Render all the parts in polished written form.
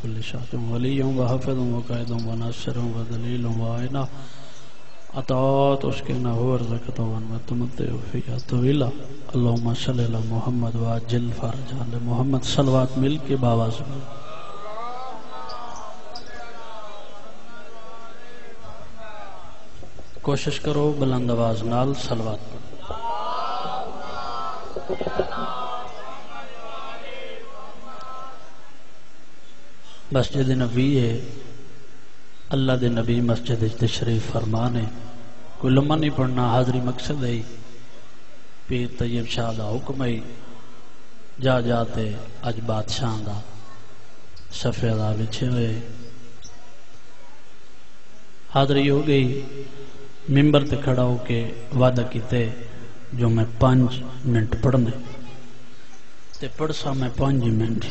كل شاة ولي وحافظ وقائد وناصر ودليل وعينا عطاءات اشكنا هو رزقت وتمتع فيها طويلا اللهم صل على محمد وعجل فرجا محمد صلوات مل کے باواز کوشش کرو بلند آواز نال صلوات مسجد نبی ہے اللہ دے نبی مسجد تشریف فرمانے کوئی لمحہ نہیں پڑھنا حاضری مقصد ہے پیر طیب شاہ دا حکم ہے جا جاتے اج بادشاہ دا صفے دا بچھے ہوئے حاضری ہو گئی ممبر تے کھڑا ہو کے وعدہ کیتے جو میں 5 منٹ پڑھنے تے پڑھ سا میں 5 منٹ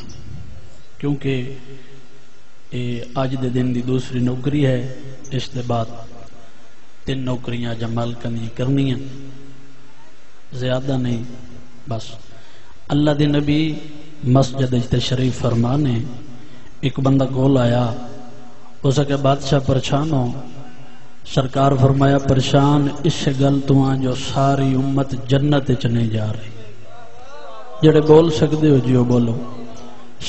کیونکہ آج دے دن دی دوسری نوکری ہے اس دے بعد 3 نوکریاں جمال کرنی ہیں زیادہ نہیں بس اللہ دے نبی مسجد تشریف فرمانے ایک بندہ گول آیا ہو سکے بادشاہ پریشان ہو سرکار فرمایا پریشان اس گل تو جو ساری امت جنت چنے جا رہی جڑے بول سکتے ہو جیو بولو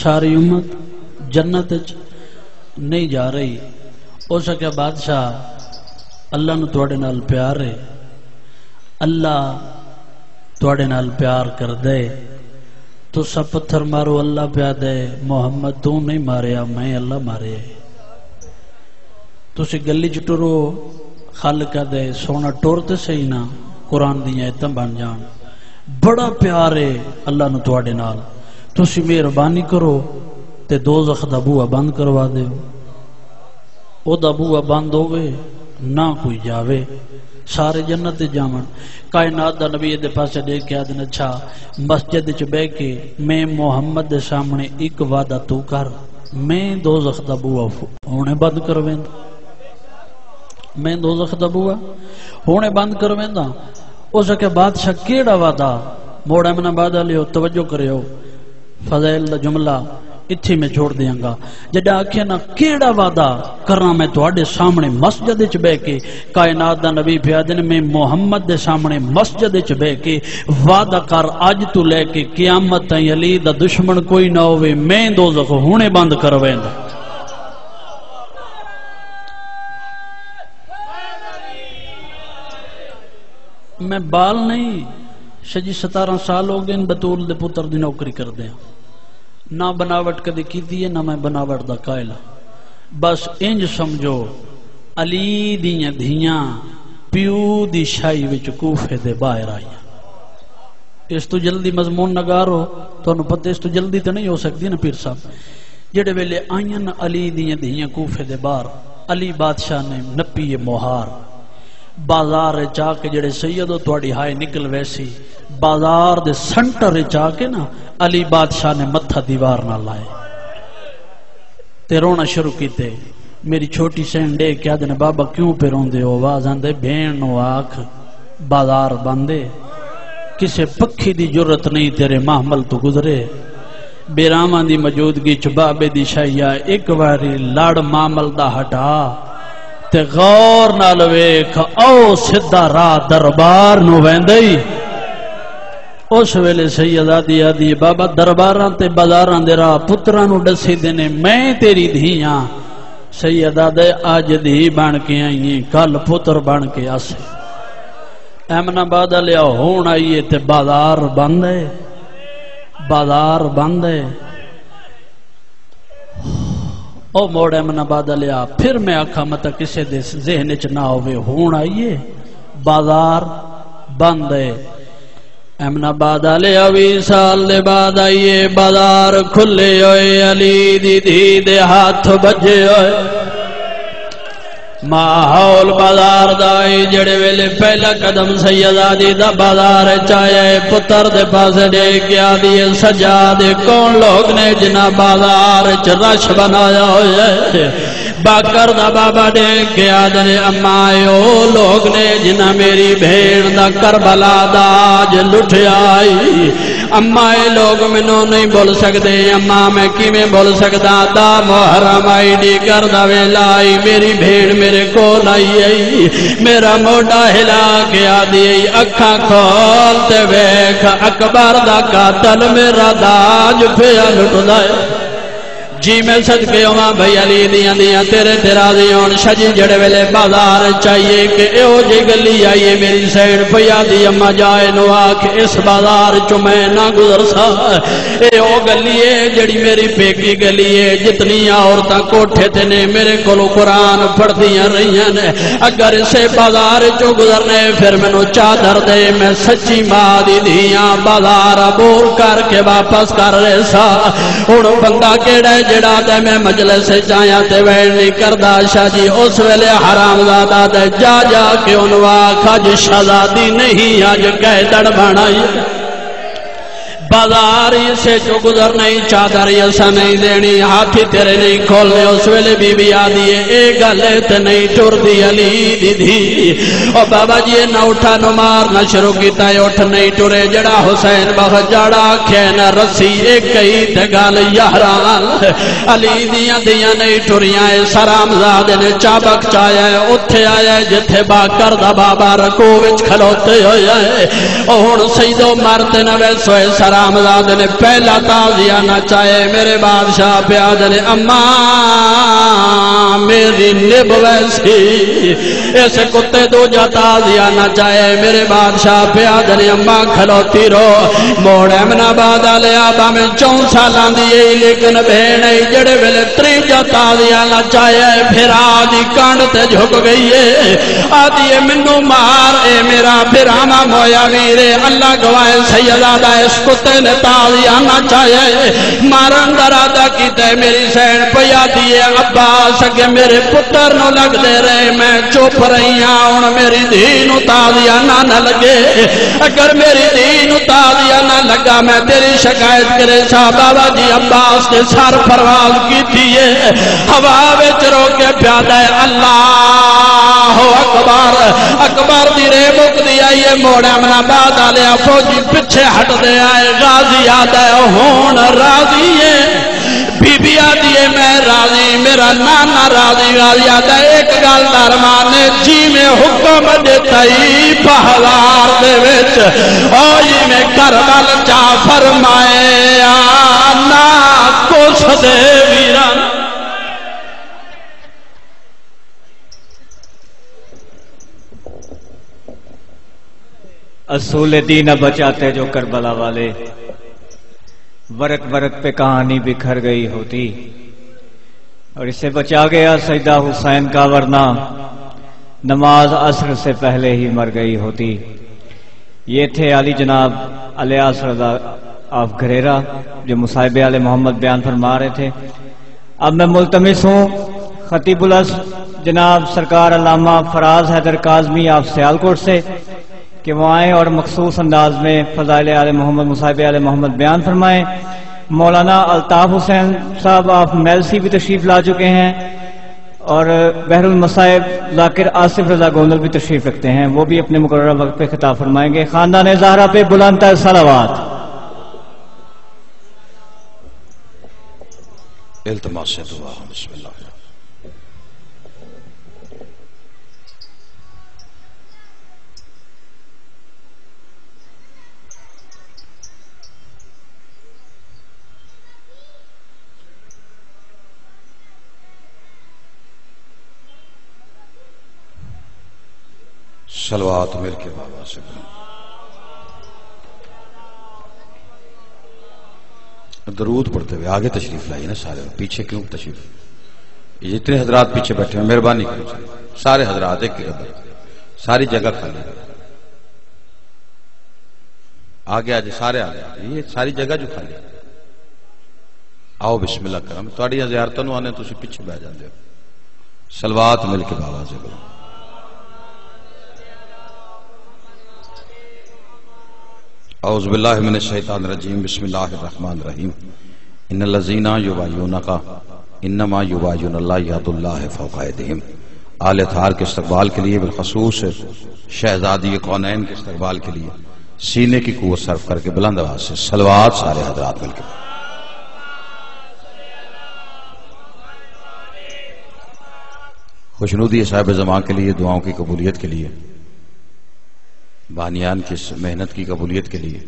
ساری امت جنت نہیں جا رہی ہو سکے بادشاہ اللہ نو توڑے نال پیار ہے اللہ توڑے نال پیار کر دے تو سب پتھر مارو اللہ پیا دے محمد تو نہیں ماریا میں اللہ مارے تو سی گلی چٹورو خالق دے سونا ٹورتے صحیح نا قرآن دیا ایتم بن جان بڑا پیار ہے اللہ نو توڑے نال تو سی مہربانی کرو تے دوزخ دا بوہ بند کروا دے او دا بوہ بند ہوئے نہ کوئی جاوے سارے جنت جامن کائنات دا نبی دے پاسے دیکھ کے آدھن اچھا مسجد چ بے کے میں محمد دے سامنے ایک وعدہ تو کر میں دوزخ دا بوہ ہونے بند کرویں میں دوزخ دا بوہ ہونے بند کرویں دا او سکے بادشاہ کیڑا وعدہ موڑا منا بعدہ لیو توجہ کریو فضائل دا جملہ اتھی میں چھوڑ دیاں گا جڑا آکھے نا کیڑا وعدہ کرنا میں تواڈے سامنے مسجد وچ بیٹھ کے کائنات دا نبی پیا دن میں محمد دے سامنے مسجد وچ بیٹھ کے وعدہ کر اج تو لے کے قیامت تائیں علی دا دشمن کوئی نہ ہوے میں دوزخ ہونے بند کرویندا میں بال نہیں شجی 17 سال ہو گئے بطول دے پتر دی نوکری کر دیا نہ بناوٹ کدی کی دیئے نہ میں بناوٹ دا قائلہ بس انج سمجھو علی دیاں دھیاں پیو دی شائی وچ کوفے دے باہر آئی اس تو جلدی مضمون نگارو تو انہوں پتہ اس تو جلدی تو نہیں ہو سکتی نا پیر صاحب جڑے ویلے آئین علی دیاں دھیاں کوفے دے باہر علی بادشاہ نے نپی مہار بازار چاہ کے جڑے سیدو توڑی ہائے نکل ویسی بازار دے سنٹر چاہ کے نا علی بادشاہ نے متھا دیوار نہ لائے تے رونا شروع کیتے میری چھوٹی سین ڈے کیا دن بابا کیوں پہ رون دے ہو آواز آندے بین نو آکھ بازار باندے کسے پکھی دی جرت نہیں تیرے محمل تو گزرے بیرامان دی موجودگی چبابے دی شاہیہ ایک واری لڑ معامل دا ہٹا تے غور نال ویکھ او سدھا راہ دربار نو ویندئی اس ویلے سیدہ دیا دی بابا درباراں تے بازاراں دے راہ پتراں نو دسی دینے میں تیری دھیاں سیدہ دے آج دھی بن کے آئیں کل پتر بن کے آسے امن آباد لیا ہون آئیے تے بازار بند ہے او موڑ امن آباد لیا پھر میں آکھا متا کسے دے ذہن چ نہ ہوئے ہون آئیے بازار بند ہے امن آباد لیا 20 سال دے بعد آئیے بازار کھلے ہوئے علی دی دھی دے ہاتھ بجے ہوئے ماحول بازار دائی جڑے ویلے پہلا قدم سیدہ دی دا بازار چاہے پتر دے پاس دے گیا دیئے سجا دے کون لوگ نے جنا بازار رش بنایا ہوئے باکر دا بابا دے گیا دے امائیو لوگ نے جنا میری بھیڑ دا کربلا دا آج لٹھ آئی اما اے لوگ مینوں نہیں بول سکدے اما میں کیویں بول سکدا دا محرم آئی ڈی کر دا ویلا آئی میری بھیڑ میرے کول آئی میرا موڈا ہلا کے آدھی اکھاں کھول تے ویکھ اکبر دا قاتل میرا داج پیا لٹدا جی میں صدقے ہوں بھئی علی دیاں دیاں تیرے راضی ہون شجی جڑے ویلے بازار چاہیے کہ ایو جی گلی آئیے میری سین پیا دی اما جائے نو آکھ اس بازار چو میں نہ گزر سا ایو گلی ہے جڑی میری پیکی گلی ہے جتنی عورتاں کوٹھے تے نے میرے کولو قرآن پڑھ دیاں رہیاں نے اگر اسے بازار چو گزرنے پھر منو چادر دے میں سچی ماں دی دیاں بازار بول کر کے واپس کر رہے سا ہن بندہ کیڑا جڑا دے میں مجلس سے جایا تے ویل نہیں کردا شاہ جی اس ویلے حرام زادہ دے جا جا کے انوا کھج شہزادی نہیں آج قیدڑ بنائی بازار سے جو گزر نہیں چادر ایسا نہیں دینی ہاتھی تیرے نہیں کھولنے اس ویلے بی بی آدھی ہے اے گلے تے نہیں ٹر دی علی دی دی او بابا جی نہ اٹھا نہ مار نہ شروع کیتا ہے اٹھ نہیں ٹرے جڑا حسین بہت جڑا کھینا رسی ایک کئی تے گال یاران علی دیاں دیاں نہیں ٹریاں سرام زادے نے چابک چایا ہے اتھے آیا ہے جتھے باکر دا بابا رکو وچ کھلوتے ہویا ہے او ہن سیدو مارتے نہ ویسوئے سرام رامزاد نے پہلا تازیہ نہ چاہے میرے بادشاہ پیاد نے اما میری نب ویسی ایسے کتے دو جا تازیہ نہ چاہے میرے بادشاہ پیاد نے اما کھلوتی رو موڑ امن آباد آلے آبا میں 4 سالان دیئے لیکن بھیڑے جڑے ویلے 3 جا تازیہ نہ چاہے پھر آدھی کانڈ تے جھک گئی ہے آدھی منو مار اے میرا پھر آما مویا ویرے اللہ گوائے سیدادہ اس کتے نے تازیہ نہ چاہے مارن درادہ کی تے میری سین پیا دیئے عباس کہ میرے پتر نو لگ دے رہے میں چوپ رہی ہوں میری دین تازیہ نہ لگے اگر میری دین تازیہ نہ لگا میں تیری شکایت کرے شاہ بابا جی عباس نے سر پرواز کی تھی ہوا وچ رو کے پیادہ اللہ اکبر اکبر دی رے مک دیا یہ موڑا منا بعد آلیا فوجی پچھے ہٹ دے آئے غازی آدھا ہون راضی ہے بی بی آدھی ہے میں راضی میرا نانا راضی غازی آدھا ایک گال درمانے جی میں حکم دیتا ہی پہلار دے وچ اوئی میں کربل چا فرمائے آنا کس دے ویران اصول دین بچاتے جو کربلا والے ورق ورق پہ کہانی بکھر گئی ہوتی اور اسے بچا گیا سجدہ حسین کا ورنہ نماز عصر سے پہلے ہی مر گئی ہوتی یہ تھے علی جناب الیاس رضا آف گھریرا جو مصائب آل محمد بیان فرما رہے تھے اب میں ملتمس ہوں خطیب الاصل جناب سرکار علامہ فراز حیدر کاظمی آف سیالکوٹ سے کہ وہ آئیں اور مخصوص انداز میں فضائل آل محمد مصائب آل محمد بیان فرمائیں مولانا الطاف حسین صاحب آپ میلسی بھی تشریف لا چکے ہیں اور بحر المصائب ذاکر آصف رضا گوندل بھی تشریف رکھتے ہیں وہ بھی اپنے مقررہ وقت پہ خطاب فرمائیں گے خاندان زہرا پہ بلند تر صلوات التماس سے دعا بسم اللہ صلوات مل کے بابا سے درود پڑھتے ہوئے آگے تشریف لائیے نا سارے پیچھے کیوں تشریف یہ جتنے حضرات پیچھے بیٹھے ہیں مہربانی کرو سارے حضرات ایک قدر ساری جگہ خالی آگے آج سارے آگے یہ ساری جگہ جو خالی آؤ بسم اللہ کرم تھوڑی زیارتوں نو آنے تسی پیچھے بیٹھ جاندے ہو صلوات مل کے بابا سے کرو اعوذ باللہ من الشیطان الرجیم بسم اللہ الرحمن الرحیم ان الذین یبایعونک انما یبایعون اللہ ید اللہ فوق ایدیہم آل اطہار کے استقبال کے لیے بالخصوص شہزادی کونین کے استقبال کے لیے سینے کی قوت صرف کر کے بلند آواز سے صلوات سارے حضرات مل کے خوشنودی صاحب زمان کے لیے، دعاؤں کی قبولیت کے لیے، بانیان کی محنت کی قبولیت کے لیے،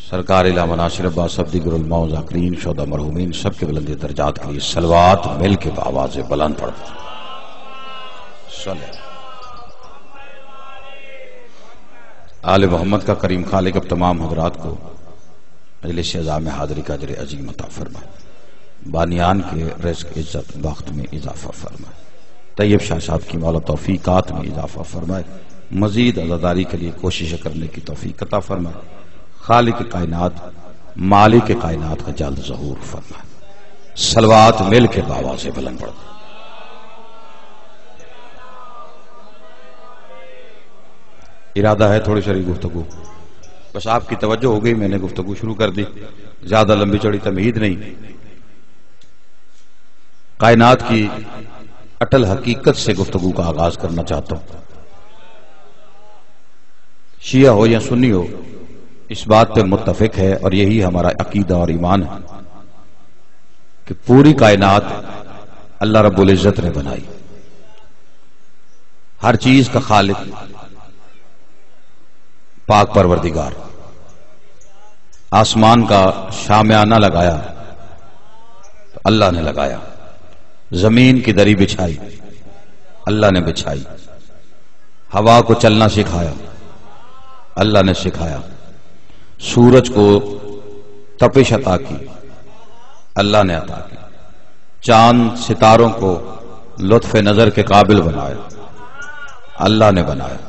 سرکار علامہ ناصر عباس ابدی گر الماء ذاکرین شہداء مرحومین سب کے بلند درجات کے لیے صلوات مل کے بآواز بلند پڑھتے آل محمد کا کریم خالق اب تمام حضرات کو مجلس اعزاز میں حاضری کا اجر عظیم عطا فرمائے، بانیان کے رزق عزت بخت میں اضافہ فرمائے، طیب شاہ صاحب کی مولا توفیقات میں اضافہ فرمائے، مزید عزاداری کے لیے کوشش کرنے کی توفیق عطا فرمائے، خالق کائنات مالک کائنات کا جلد ظہور فرمائے۔ صلوات مل کے بآواز سے بلند پڑھتے ارادہ ہے تھوڑی ساری گفتگو، بس آپ کی توجہ ہو گئی، میں نے گفتگو شروع کر دی، زیادہ لمبی چوڑی تمہید نہیں، کائنات کی اٹل حقیقت سے گفتگو کا آغاز کرنا چاہتا ہوں۔ شیعہ ہو یا سنی ہو اس بات پہ متفق ہے، اور یہی ہمارا عقیدہ اور ایمان ہے کہ پوری کائنات اللہ رب العزت نے بنائی، ہر چیز کا خالق پاک پروردگار، آسمان کا شامیانہ لگایا تو اللہ نے لگایا، زمین کی دری بچھائی اللہ نے بچھائی، ہوا کو چلنا سکھایا اللہ نے سکھایا، سورج کو تپش عطا کی اللہ نے عطا کی، چاند ستاروں کو لطف نظر کے قابل بنایا اللہ نے بنایا،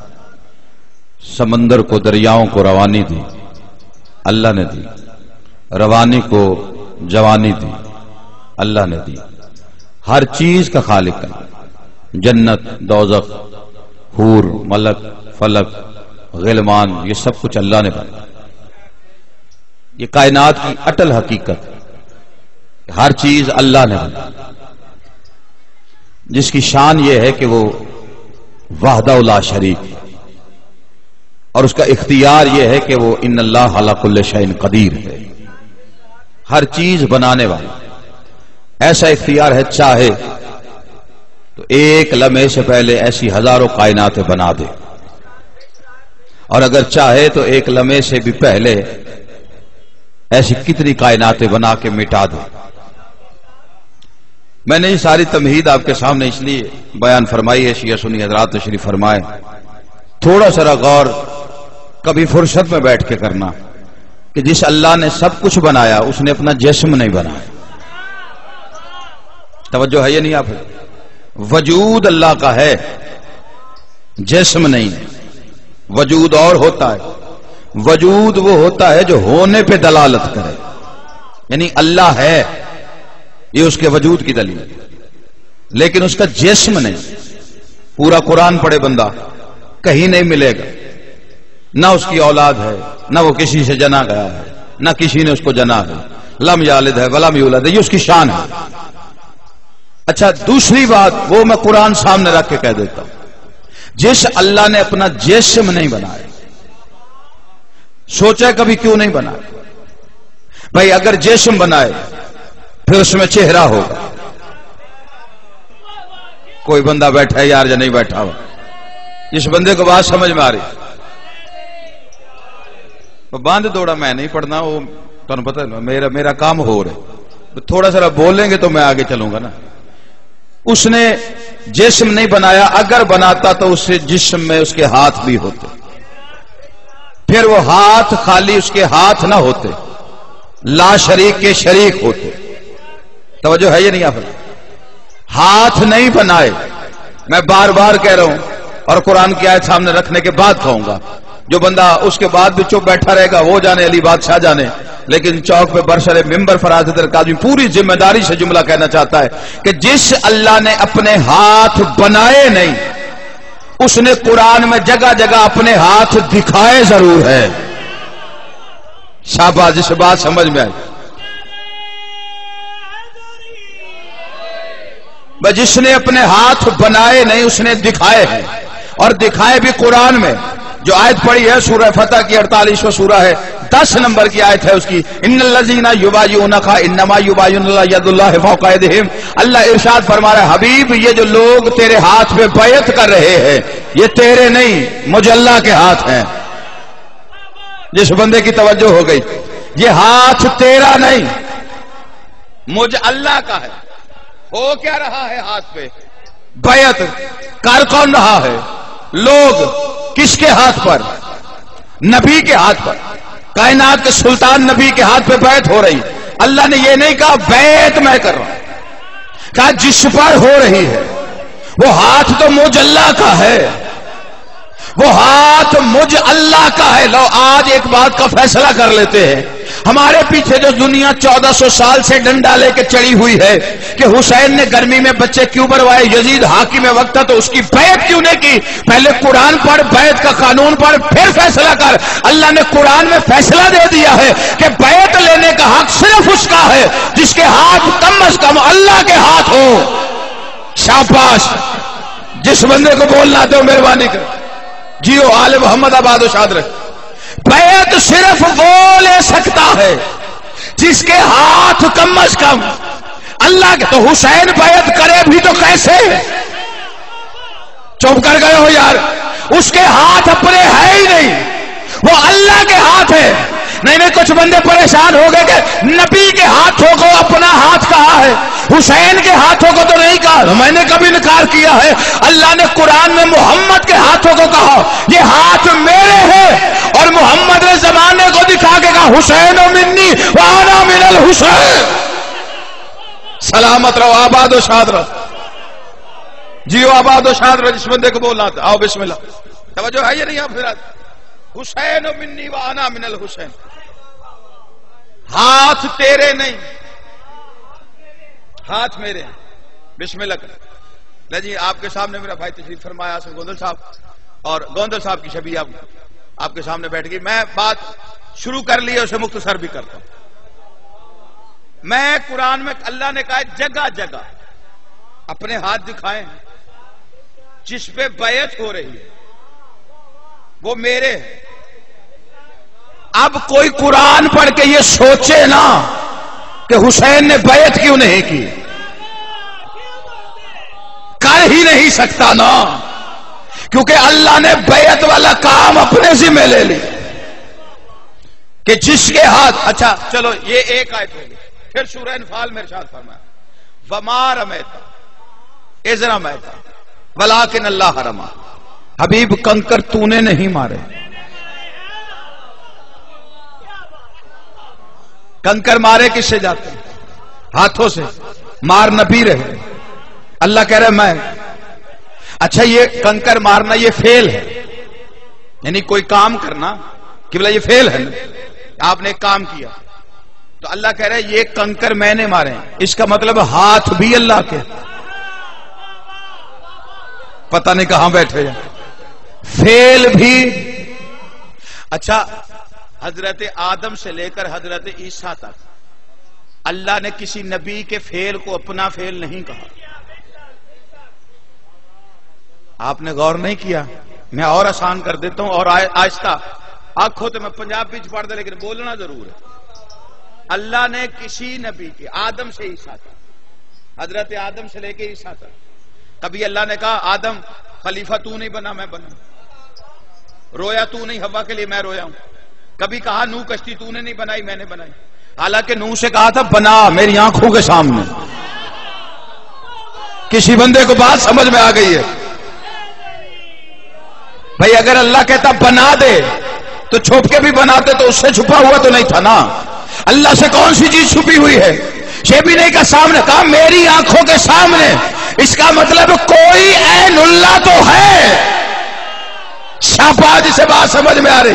سمندر کو دریاؤں کو روانی دی اللہ نے دی، روانی کو جوانی دی اللہ نے دی، ہر چیز کا خالق ہے، جنت دوزخ حور ملک فلک غلمان یہ سب کچھ اللہ نے بنایا، یہ کائنات کی اٹل حقیقت ہے، ہر چیز اللہ نے بنائی، جس کی شان یہ ہے کہ وہ وحدہ لا شریک، اور اس کا اختیار یہ ہے کہ وہ ان اللہ علی کل شیء قدیر ہے، ہر چیز بنانے والا، ایسا اختیار ہے چاہے تو ایک لمحے سے پہلے ایسی ہزاروں کائنات بنا دے، اور اگر چاہے تو ایک لمحے سے بھی پہلے ایسی کتنی کائنات بنا کے مٹا دے۔ میں نے یہ ساری تمہید آپ کے سامنے اس لیے بیان فرمائی ہے، شیعہ سنی حضرات تشریف فرمائے، تھوڑا سا غور کبھی فرصت میں بیٹھ کے کرنا کہ جس اللہ نے سب کچھ بنایا اس نے اپنا جسم نہیں بنایا، توجہ ہے یا نہیں؟ آپ وجود اللہ کا ہے، جسم نہیں، وجود اور ہوتا ہے، وجود وہ ہوتا ہے جو ہونے پہ دلالت کرے، یعنی اللہ ہے یہ اس کے وجود کی دلیل ہے، لیکن اس کا جسم نہیں۔ پورا قرآن پڑھے بندہ کہیں نہیں ملے گا، نہ اس کی اولاد ہے، نہ وہ کسی سے جنا گیا ہے، نہ کسی نے اس کو جنا ہے، لم یالد ہے ولم یولد ہے، یہ اس کی شان ہے۔ اچھا دوسری بات وہ میں قرآن سامنے رکھ کے کہہ دیتا ہوں، جس اللہ نے اپنا جسم نہیں بنایا، سوچا کبھی کیوں نہیں بنایا؟ بھائی اگر جسم بنائے پھر اس میں چہرہ ہوگا، کوئی بندہ بیٹھا ہے یار یا نہیں بیٹھا ہوا، جس بندے کو بات سمجھ میں آ رہی، باندھ دوڑا میں نہیں پڑھنا، وہ تمہیں پتہ ہے میرا کام ہو رہا، تھوڑا سا بولیں گے تو میں آگے چلوں گا نا۔ اس نے جسم نہیں بنایا، اگر بناتا تو اس سے جسم میں اس کے ہاتھ بھی ہوتے، پھر وہ ہاتھ خالی اس کے ہاتھ نہ ہوتے، لا شریک کے شریک ہوتے، توجہ ہے یا نہیں؟ آپ ہاتھ نہیں بنائے، میں بار بار کہہ رہا ہوں اور قرآن کی آیت سامنے رکھنے کے بعد کہوں گا، جو بندہ اس کے بعد بھی چپ بیٹھا رہے گا وہ جانے، علی بادشاہ جانے، لیکن چوک پہ برسر ممبر فراز القاضی پوری ذمہ داری سے جملہ کہنا چاہتا ہے کہ جس اللہ نے اپنے ہاتھ بنائے نہیں، اس نے قرآن میں جگہ جگہ اپنے ہاتھ دکھائے ضرور ہے۔ شاباش، جس بات سمجھ میں آئی، جس نے اپنے ہاتھ بنائے نہیں اس نے دکھائے ہیں، اور دکھائے بھی قرآن میں، جو آیت پڑھی ہے سورہ فتح کی 48واں سورہ ہے، 10 نمبر کی آیت ہے اس کی، ان الذین یبایعونک انما یبایعون اللہ ید اللہ فوق ایدیہم۔ اللہ ارشاد فرما رہا ہے حبیب یہ جو لوگ تیرے ہاتھ پہ بیعت کر رہے ہیں یہ تیرے نہیں، مجھ اللہ کے ہاتھ ہیں۔ جس بندے کی توجہ ہو گئی، یہ ہاتھ تیرا نہیں مجھ اللہ کا ہے۔ ہو کیا رہا ہے ہاتھ پہ بیعت؟ کر کون رہا ہے؟ لوگ۔ کس کے ہاتھ پر؟ نبی کے ہاتھ پر، کائنات کے سلطان نبی کے ہاتھ پہ بیعت ہو رہی۔ اللہ نے یہ نہیں کہا بیعت میں کر رہا ہوں، کہا جس پر ہو رہی ہے وہ ہاتھ تو مجھ اللہ کا ہے، وہ ہاتھ مجھ اللہ کا ہے۔ لو آج ایک بات کا فیصلہ کر لیتے ہیں، ہمارے پیچھے جو دنیا 1400 سال سے ڈنڈا لے کے چڑی ہوئی ہے کہ حسین نے گرمی میں بچے کیوں بروائے، یزید حاکم وقت تھا تو اس کی بیعت کیوں نہیں کی؟ پہلے قرآن پڑھ، بیعت کا قانون پڑھ، پھر فیصلہ کر۔ اللہ نے قرآن میں فیصلہ دے دیا ہے کہ بیعت لینے کا حق صرف اس کا ہے جس کے ہاتھ کم از کم اللہ کے ہاتھ ہو۔ شاباش، جس بندے کو بولنا آتے ہو مہربانی کر جیو آل محمد آباد و شاد رہے۔ بیعت صرف وہ لے سکتا ہے جس کے ہاتھ کم از کم اللہ کے۔ تو حسین بیعت کرے بھی تو کیسے؟ چپ کر گئے ہو یار، اس کے ہاتھ اپنے ہے ہی نہیں، وہ اللہ کے ہاتھ ہے۔ نہیں کچھ بندے پریشان ہو گئے کہ نبی کے ہاتھوں کو اپنا ہاتھ کہا ہے، حسین کے ہاتھوں کو تو نہیں کہا۔ میں نے کبھی انکار کیا ہے؟ اللہ نے قرآن میں محمد کے ہاتھوں کو کہا یہ ہاتھ میرے ہیں، اور محمد نے زمانے کو دکھا کے کہا حسین منی وانا من الحسین۔ سلامت رہو، آباد و شاد رہو، جیو آباد و شاد رہو۔ جس بندے کو بولنا تھا آؤ بسم اللہ، توجہ ہے یہ نہیں؟ آپ حسین منی وانا من الحسین، ہاتھ تیرے نہیں، ہاتھ میرے ہیں۔ بسم اللہ کر جی۔ آپ کے سامنے میرا بھائی تشریف فرمایا حسن گوندل صاحب، اور گوندل صاحب کی شبیہ آپ کے سامنے بیٹھ گئی۔ میں بات شروع کر لی ہے، اسے مختصر بھی کرتا ہوں۔ میں قرآن میں اللہ نے کہا جگہ جگہ اپنے ہاتھ دکھائے ہیں، جس پہ بیعت ہو رہی ہے وہ میرے ہیں۔ اب کوئی قرآن پڑھ کے یہ سوچے نا کہ حسین نے بیعت کیوں نہیں کی، کر ہی نہیں سکتا نا، کیونکہ اللہ نے بیعت والا کام اپنے ذمہ لے لی کہ جس کے ہاتھ۔ اچھا چلو یہ ایک آیت ہوگی، پھر سورہ انفال میں ارشاد فرمایا وما رمیت اذ رمیت ولکن اللہ رمی۔ حبیب کنکر تو نے نہیں مارے، کنکر مارے کس سے جاتے ہیں؟ ہاتھوں سے۔ مار نبی رہے، اللہ کہہ رہے میں۔ اچھا یہ کنکر مارنا یہ فعل ہے، یعنی کوئی کام کرنا کہ بلا یہ فعل ہے، آپ نے ایک کام کیا تو اللہ کہہ رہے یہ کنکر میں نے مارے ہیں، اس کا مطلب ہاتھ بھی اللہ کے، پتہ نہیں کہاں بیٹھے ہیں، فعل بھی۔ اچھا حضرت آدم سے لے کر حضرت عیسیٰ تک اللہ نے کسی نبی کے فعل کو اپنا فعل نہیں کہا۔ آپ نے غور نہیں کیا؟ میں اور آسان کر دیتا ہوں اور آہستہ آنکھوں تو میں پنجابی پڑھ دے لیکن بولنا ضرور ہے۔ اللہ نے کسی نبی کے آدم سے عیسیٰ تک، حضرت آدم سے لے کے عیسیٰ تک، کبھی اللہ نے کہا آدم خلیفہ تو نہیں بنا میں بنا، رویا تو نہیں ہوا کے لیے میں رویا ہوں، کبھی کہا نو کشتی تو نے نہیں بنائی میں نے بنائی، حالانکہ نو سے کہا تھا بنا میری آنکھوں کے سامنے۔ کسی بندے کو بات سمجھ میں آ گئی ہے؟ بھائی اگر اللہ کہتا بنا دے تو چھپ کے بھی بناتے تو اس سے چھپا ہوا تو نہیں تھا نا۔ اللہ سے کون سی چیز چھپی ہوئی ہے؟ یہ بھی نہیں کہا سامنے، کہا میری آنکھوں کے سامنے۔ اس کا مطلب کوئی عین اللہ تو ہے۔ شاباش، جسے بات سمجھ میں آ رہی،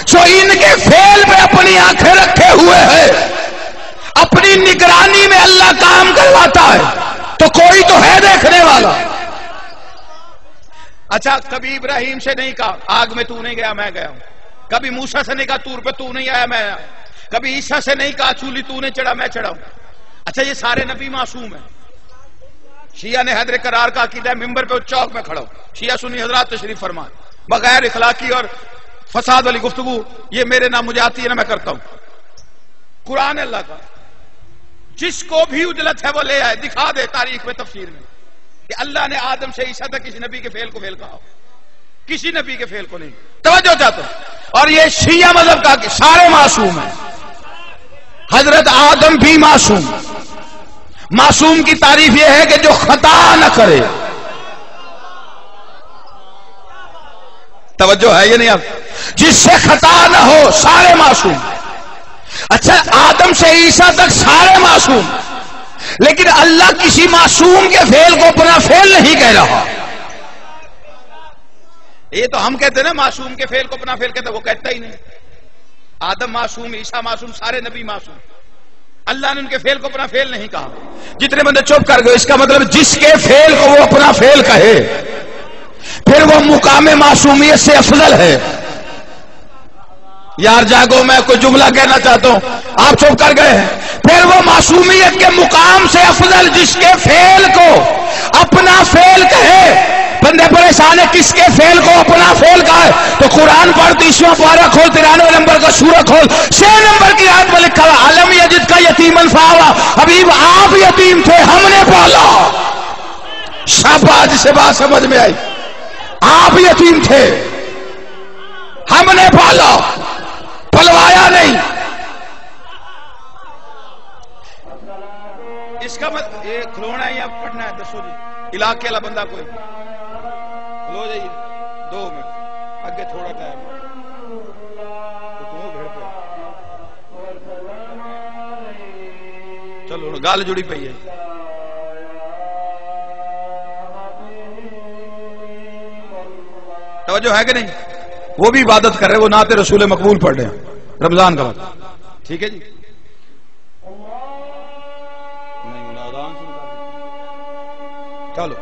جو ان کے فعل پہ اپنی آنکھیں رکھے ہوئے ہیں، اپنی نگرانی میں اللہ کام کرواتا ہے تو کوئی تو ہے دیکھنے والا۔ اچھا کبھی ابراہیم سے نہیں کہا آگ میں تو نہیں گیا میں گیا ہوں، کبھی موسیٰ سے نہیں کہا طور پہ تو نہیں آیا میں آیا، کبھی عیسیٰ سے نہیں کہا چولی تو نے چڑھا میں چڑھا ہوں۔ اچھا یہ سارے نبی معصوم ہیں۔ شیعہ نے حیدر قرار کا عقیدہ ہے، ممبر پہ چوک میں کھڑا ہوں، شیعہ سنی حضرات تشریف فرما، بغیر اخلاقی اور فساد والی گفتگو یہ میرے نہ مجھے آتی ہے نہ میں کرتا ہوں. قرآن اللہ کا جس کو بھی اجلت ہے وہ لے آئے دکھا دے تاریخ میں تفسیر میں کہ اللہ نے آدم سے عیسیٰ تک کسی نبی کے فعل کو فعل کہا، کسی نبی کے فعل کو نہیں. توجہ چاہتا ہوں. اور یہ شیعہ مذہب کا کہ سارے معصوم ہیں، حضرت آدم بھی معصوم. معصوم کی تعریف یہ ہے کہ جو خطا نہ کرے. توجہ ہے یہ نہیں؟ آپ جس سے خطا نہ ہو سارے معصوم. اچھا آدم سے عیسیٰ تک سارے معصوم، لیکن اللہ کسی معصوم کے فعل کو اپنا فعل نہیں کہہ رہا. یہ تو ہم کہتے ہیں نا معصوم کے فعل کو اپنا فعل کہتا ہے، وہ کہتا ہی نہیں. آدم معصوم، عیسیٰ معصوم، سارے نبی معصوم. اللہ نے ان کے فعل کو اپنا فعل نہیں کہا. جتنے بندے چپ کر گئے اس کا مطلب جس کے فعل کو وہ اپنا فعل کہے پھر وہ مقام معصومیت سے افضل ہے. یار جاگو، میں کوئی جملہ کہنا چاہتا ہوں، آپ چپ کر گئے ہیں. پھر وہ معصومیت کے مقام سے افضل جس کے فعل کو اپنا فعل کہے. بندے پریشان ہے کس کے فعل کو اپنا فعل کہا ہے؟ تو قرآن پڑھ 30واں پارہ کھول 93 نمبر کا سورہ کھول 6 نمبر کی آیت میں لکھا ہوا علم یجد کا یتیمن فآویٰ. حبیب آپ یتیم تھے، ہم نے پالا. شاباش سے بات سمجھ میں آئی. آپ یتیم تھے، ہم نے پالا، پلوایا نہیں. اس کا مطلب یہ کھلونا ہے یا پڑھنا ہے؟ دسو جی. علاقے والا بندہ کوئی کھلو جائیے 2 منٹ اگے تھوڑا ٹائم چلو گل جڑی پئی ہے. توجہ ہے کہ نہیں؟ وہ بھی عبادت کر رہے، وہ نعت رسول مقبول پڑھ رہے ہیں رمضان کا وقت. ٹھیک ہے جی. چلو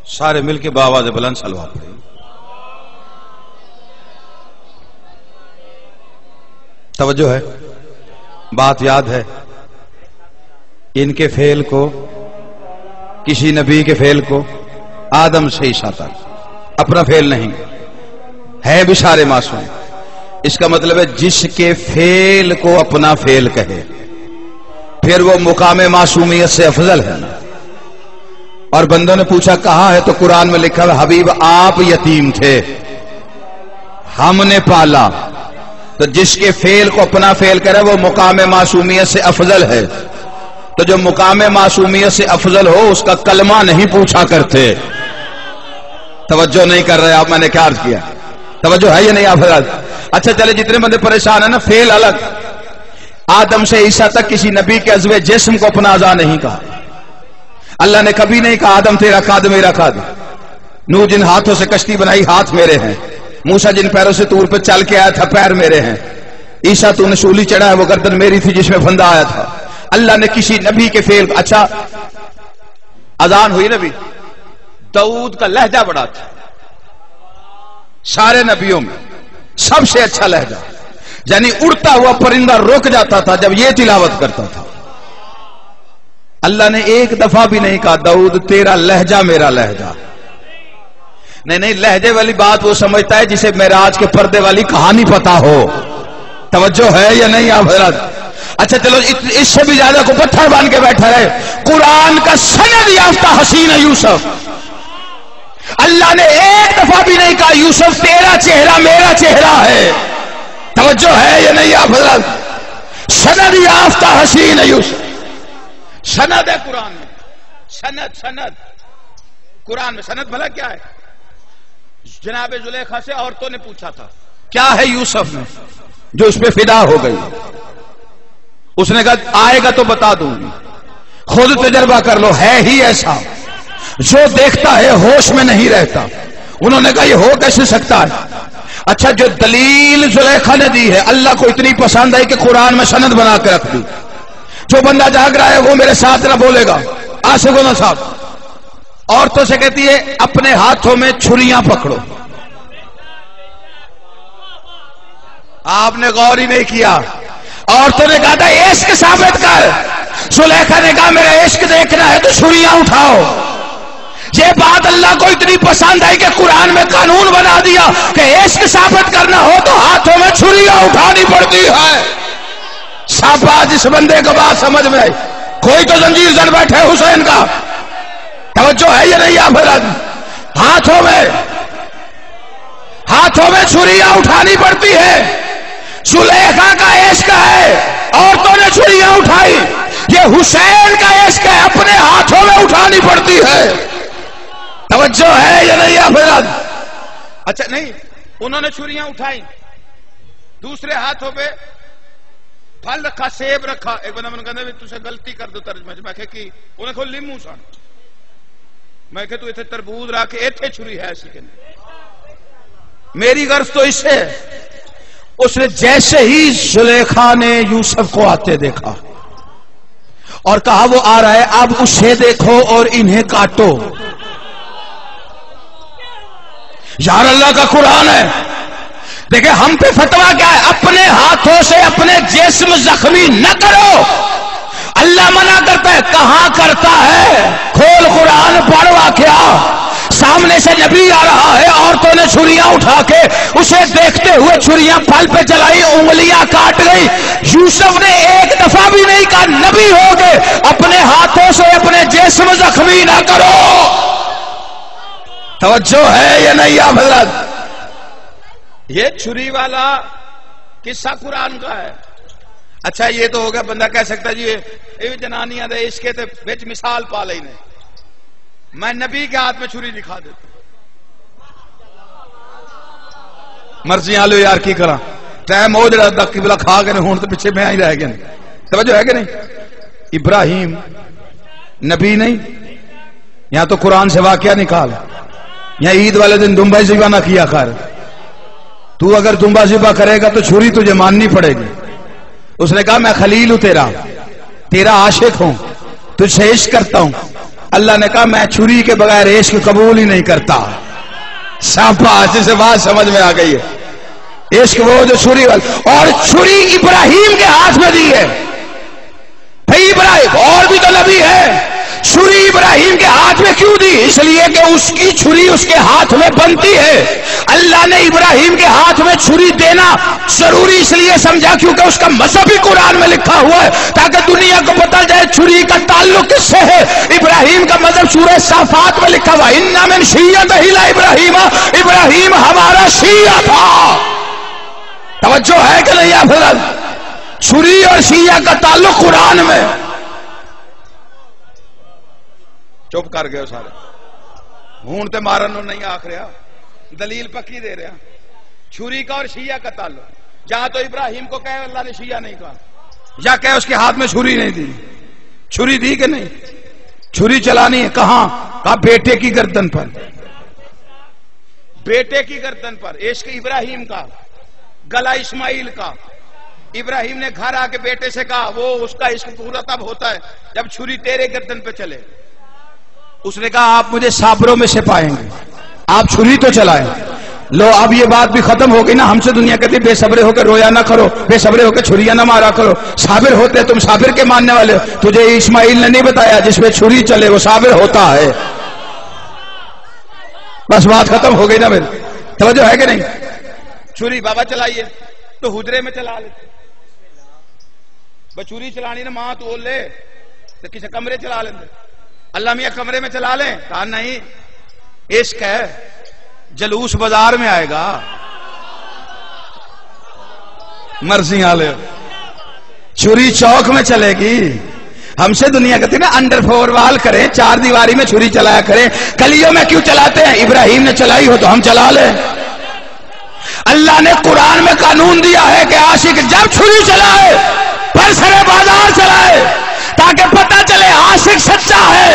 سارے مل کے بآواز بلند صلوات پڑھیں. توجہ ہے، بات یاد ہے. ان کے فعل کو، کسی نبی کے فعل کو آدم سے عیسیٰ تک اپنا فعل نہیں ہے، بھی سارے معصوم. اس کا مطلب ہے جس کے فعل کو اپنا فعل کہے پھر وہ مقام معصومیت سے افضل ہے. اور بندوں نے پوچھا کہاں ہے، تو قرآن میں لکھا ہے حبیب آپ یتیم تھے ہم نے پالا. تو جس کے فعل کو اپنا فعل کرے وہ مقام معصومیت سے افضل ہے. تو جو مقام معصومیت سے افضل ہو اس کا کلمہ نہیں پوچھا کرتے. توجہ نہیں کر رہے آپ، میں نے کیا عرض کیا؟ توجہ ہے یا نہیں آپ حضرات؟ اچھا چلے، جتنے بندے پریشان ہیں نا، فعل الگ. آدم سے عیسیٰ تک کسی نبی کے عضو جسم کو اپنا اعضا نہیں کہا. اللہ نے کبھی نہیں کہا آدم تیرا خادم میرا خادم. نوح جن ہاتھوں سے کشتی بنائی ہاتھ میرے ہیں. موسیٰ جن پیروں سے طور پہ چل کے آیا تھا پیر میرے ہیں. عیسیٰ تو نے سولی چڑھا ہے وہ گردن میری تھی جس میں پھندا آیا تھا. اللہ نے کسی نبی کے فعل. اچھا اذان ہوئی نبی، داؤد کا لہجہ بڑا تھا سارے نبیوں میں سب سے اچھا لہجہ، یعنی اڑتا ہوا پرندہ رک جاتا تھا جب یہ تلاوت کرتا تھا. اللہ نے ایک دفعہ بھی نہیں کہا داؤد تیرا لہجہ میرا لہجہ. نہیں، لہجے والی بات وہ سمجھتا ہے جسے معراج کے پردے والی کہانی پتا ہو. توجہ ہے یا نہیں آپ حضرات؟ اچھا چلو، اس سے بھی زیادہ کو پتھر بن کے بیٹھا رہے. قرآن کا سند یافتہ حسین یوسف، اللہ نے ایک دفعہ بھی نہیں کہا یوسف تیرا چہرہ میرا چہرہ ہے. توجہ ہے یا نہیں آپ حضرات؟ سند یافتہ حسین یوسف. سند ہے قرآن میں، سند قرآن میں سند بھلا کیا ہے؟ جناب زلیخا سے عورتوں نے پوچھا تھا کیا ہے یوسف میں جو اس پہ فدا ہو گئی. اس نے کہا آئے گا تو بتا دوں گی، خود تجربہ کر لو. ہے ہی ایسا جو دیکھتا ہے ہوش میں نہیں رہتا. انہوں نے کہا یہ ہو کیسے سکتا ہے؟ اچھا جو دلیل زلیخا نے دی ہے اللہ کو اتنی پسند آئی کہ قرآن میں سند بنا کے رکھ دی. جو بندہ جاگ رہا ہے وہ میرے ساتھ نہ بولے گا. آصف نہ صاحب عورتوں سے کہتی ہے اپنے ہاتھوں میں چھریاں پکڑو. آپ نے غور ہی نہیں کیا. عورتوں نے کہا تھا عشق ثابت کر. زلیخا نے کہا میرا عشق دیکھنا ہے تو چھریاں اٹھاؤ. یہ بات اللہ کو اتنی پسند آئی کہ قرآن میں قانون بنا دیا کہ عشق ثابت کرنا ہو تو ہاتھوں میں چھریاں اٹھانی پڑتی ہے. شاباش جس بندے کو بات سمجھ میں آئی. کوئی تو زنجیر زن بیٹھے حسین کا. توجہ ہے یا نہیں آپ حضرات؟ ہاتھوں میں چھریاں اٹھانی پڑتی ہے. زلیخا کا عشق ہے عورتوں نے چھریاں اٹھائی. یہ حسین کا عشق ہے اپنے ہاتھوں میں اٹھانی پڑتی ہے. توجہ ہے یا نہیں آپ حضرات؟ اچھا نہیں، انہوں نے چھریاں اٹھائی، دوسرے ہاتھوں پہ پھل رکھا، سیب رکھا. ایک بندہ من کہنے تُسے غلطی کر دو ترجمہ میں کہ انہیں کہو لیمو سان. میں کہ تو ایتھے تربوز رکھ کے ایتھے چھری ہے اسی کے میری غرض تو اس سے. اس نے جیسے ہی زلیخا نے یوسف کو آتے دیکھا اور کہا وہ آ رہا ہے اب اسے دیکھو اور انہیں کاٹو. یار اللہ کا قرآن ہے. دیکھیں ہم پہ فتویٰ کیا ہے؟ اپنے ہاتھوں سے اپنے جسم زخمی نہ کرو. اللہ منع کرتا ہے. کہاں کرتا ہے؟ کھول قرآن پڑھ واقعہ. سامنے سے نبی آ رہا ہے، عورتوں نے چھریاں اٹھا کے اسے دیکھتے ہوئے چھریاں پھل پہ چلائی، انگلیاں کاٹ گئی. یوسف نے ایک دفعہ بھی نہیں کہا نبی ہو گئے اپنے ہاتھوں سے اپنے جسم زخمی نہ کرو. توجہ ہے یا نہیں آپ حضرات؟ یہ چھری والا قصہ قرآن کا ہے. اچھا یہ تو ہو گیا بندہ کہہ سکتا جی یہ جنانیاں دے عشق تے وچ مثال پا لئی نے. میں نبی کے ہاتھ میں چھری دکھا دیتا مرضیاں لو یار کی کرا. ٹائم ہو جڑا دا قبلہ کھا گئے ہون تے پیچھے میں ہی رہ گئے. توجہ ہے کہ نہیں؟ ابراہیم نبی نہیں، یہاں تو قرآن سے واقعہ نکال. یہاں عید والے دن دمبا ذبح نہ کیا کر. تو اگر دمبا ذبح کرے گا تو چھری تجھے ماننی پڑے گی. اس نے کہا میں خلیل ہوں، تیرا عاشق ہوں، تجھ سے عشق کرتا ہوں. اللہ نے کہا میں چھری کے بغیر عشق قبول ہی نہیں کرتا. شاباش، سے بات سمجھ میں آ گئی ہے. عشق وہ جو چھری والا، اور چھری ابراہیم کے ہاتھ میں دی ہے. بھائی ابراہیم اور بھی تو نبی ہے، چھری ابراہیم کے ہاتھ میں کیوں دی؟ اس لیے کہ اس کی چھری اس کے ہاتھ میں بنتی ہے. اللہ نے ابراہیم کے ہاتھ میں چھری دینا ضروری اس لیے سمجھا کیونکہ اس کا مذہب ہی قرآن میں لکھا ہوا ہے، تاکہ دنیا کو پتہ جائے چھری کا تعلق کس سے ہے. ابراہیم کا مذہب سورہ صافات میں لکھا ہوا، اِنَّ مِن شِیَّتِهِ لَإِبْرَاہِیمَ، ابراہیم ہمارا شیعہ تھا. توجہ ہے کہ نہیں افضل؟ چھری اور شیعہ کا تعلق قرآن میں. چپ کر گئے سارے، ہون تے مارن نہیں آخ رہا، دلیل پکی دے رہا. چھری کا اور شیعہ کا تعلق، جہاں تو ابراہیم کو کہے اللہ نے شیعہ نہیں کہا، یا کہے اس کے ہاتھ میں چھری نہیں دی. چھری دی کہ نہیں؟ چھری چلانی ہے کہاں؟ کہا بیٹے کی گردن پر. بیٹے کی گردن پر. عشق ابراہیم کا، گلا اسماعیل کا. ابراہیم نے گھر آ کے بیٹے سے کہا، وہ اس کا عشق پورا تب ہوتا ہے جب چھری تیرے گردن پہ چلے. اس نے کہا آپ مجھے صابروں میں سے پائیں گے، آپ چھری تو چلائیں. لو اب یہ بات بھی ختم ہو گئی نا. ہم سے دنیا کہتی بے صبرے ہو کے رویا نہ کرو، بے صبرے ہو کے چھریاں نہ مارا کرو. صابر ہوتے تم صابر کے ماننے والے ہو. تجھے اسماعیل نے نہیں بتایا جس پہ چھری چلے وہ صابر ہوتا ہے. بس بات ختم ہو گئی نا میری. توجہ ہے کہ نہیں؟ چھری بابا چلائیے تو حجرے میں چلا لے. چھری چلانی نا ماں تو لے تو کسی کمرے چلا لیں. اللہ میاں کمرے میں چلا لیں. کہا نہیں، عشق ہے، جلوس بازار میں آئے گا. مرضی والے چھری چوک میں چلے گی. ہم سے دنیا کہتی نا انڈر فور وال کریں، چار دیواری میں چھری چلایا کریں. گلیوں میں کیوں چلاتے ہیں؟ ابراہیم نے چلائی ہو تو ہم چلا لیں. اللہ نے قرآن میں قانون دیا ہے کہ عاشق جب چھری چلائے پر سرے بازار چلائے، تاکہ پتہ چلے عاشق سچا ہے.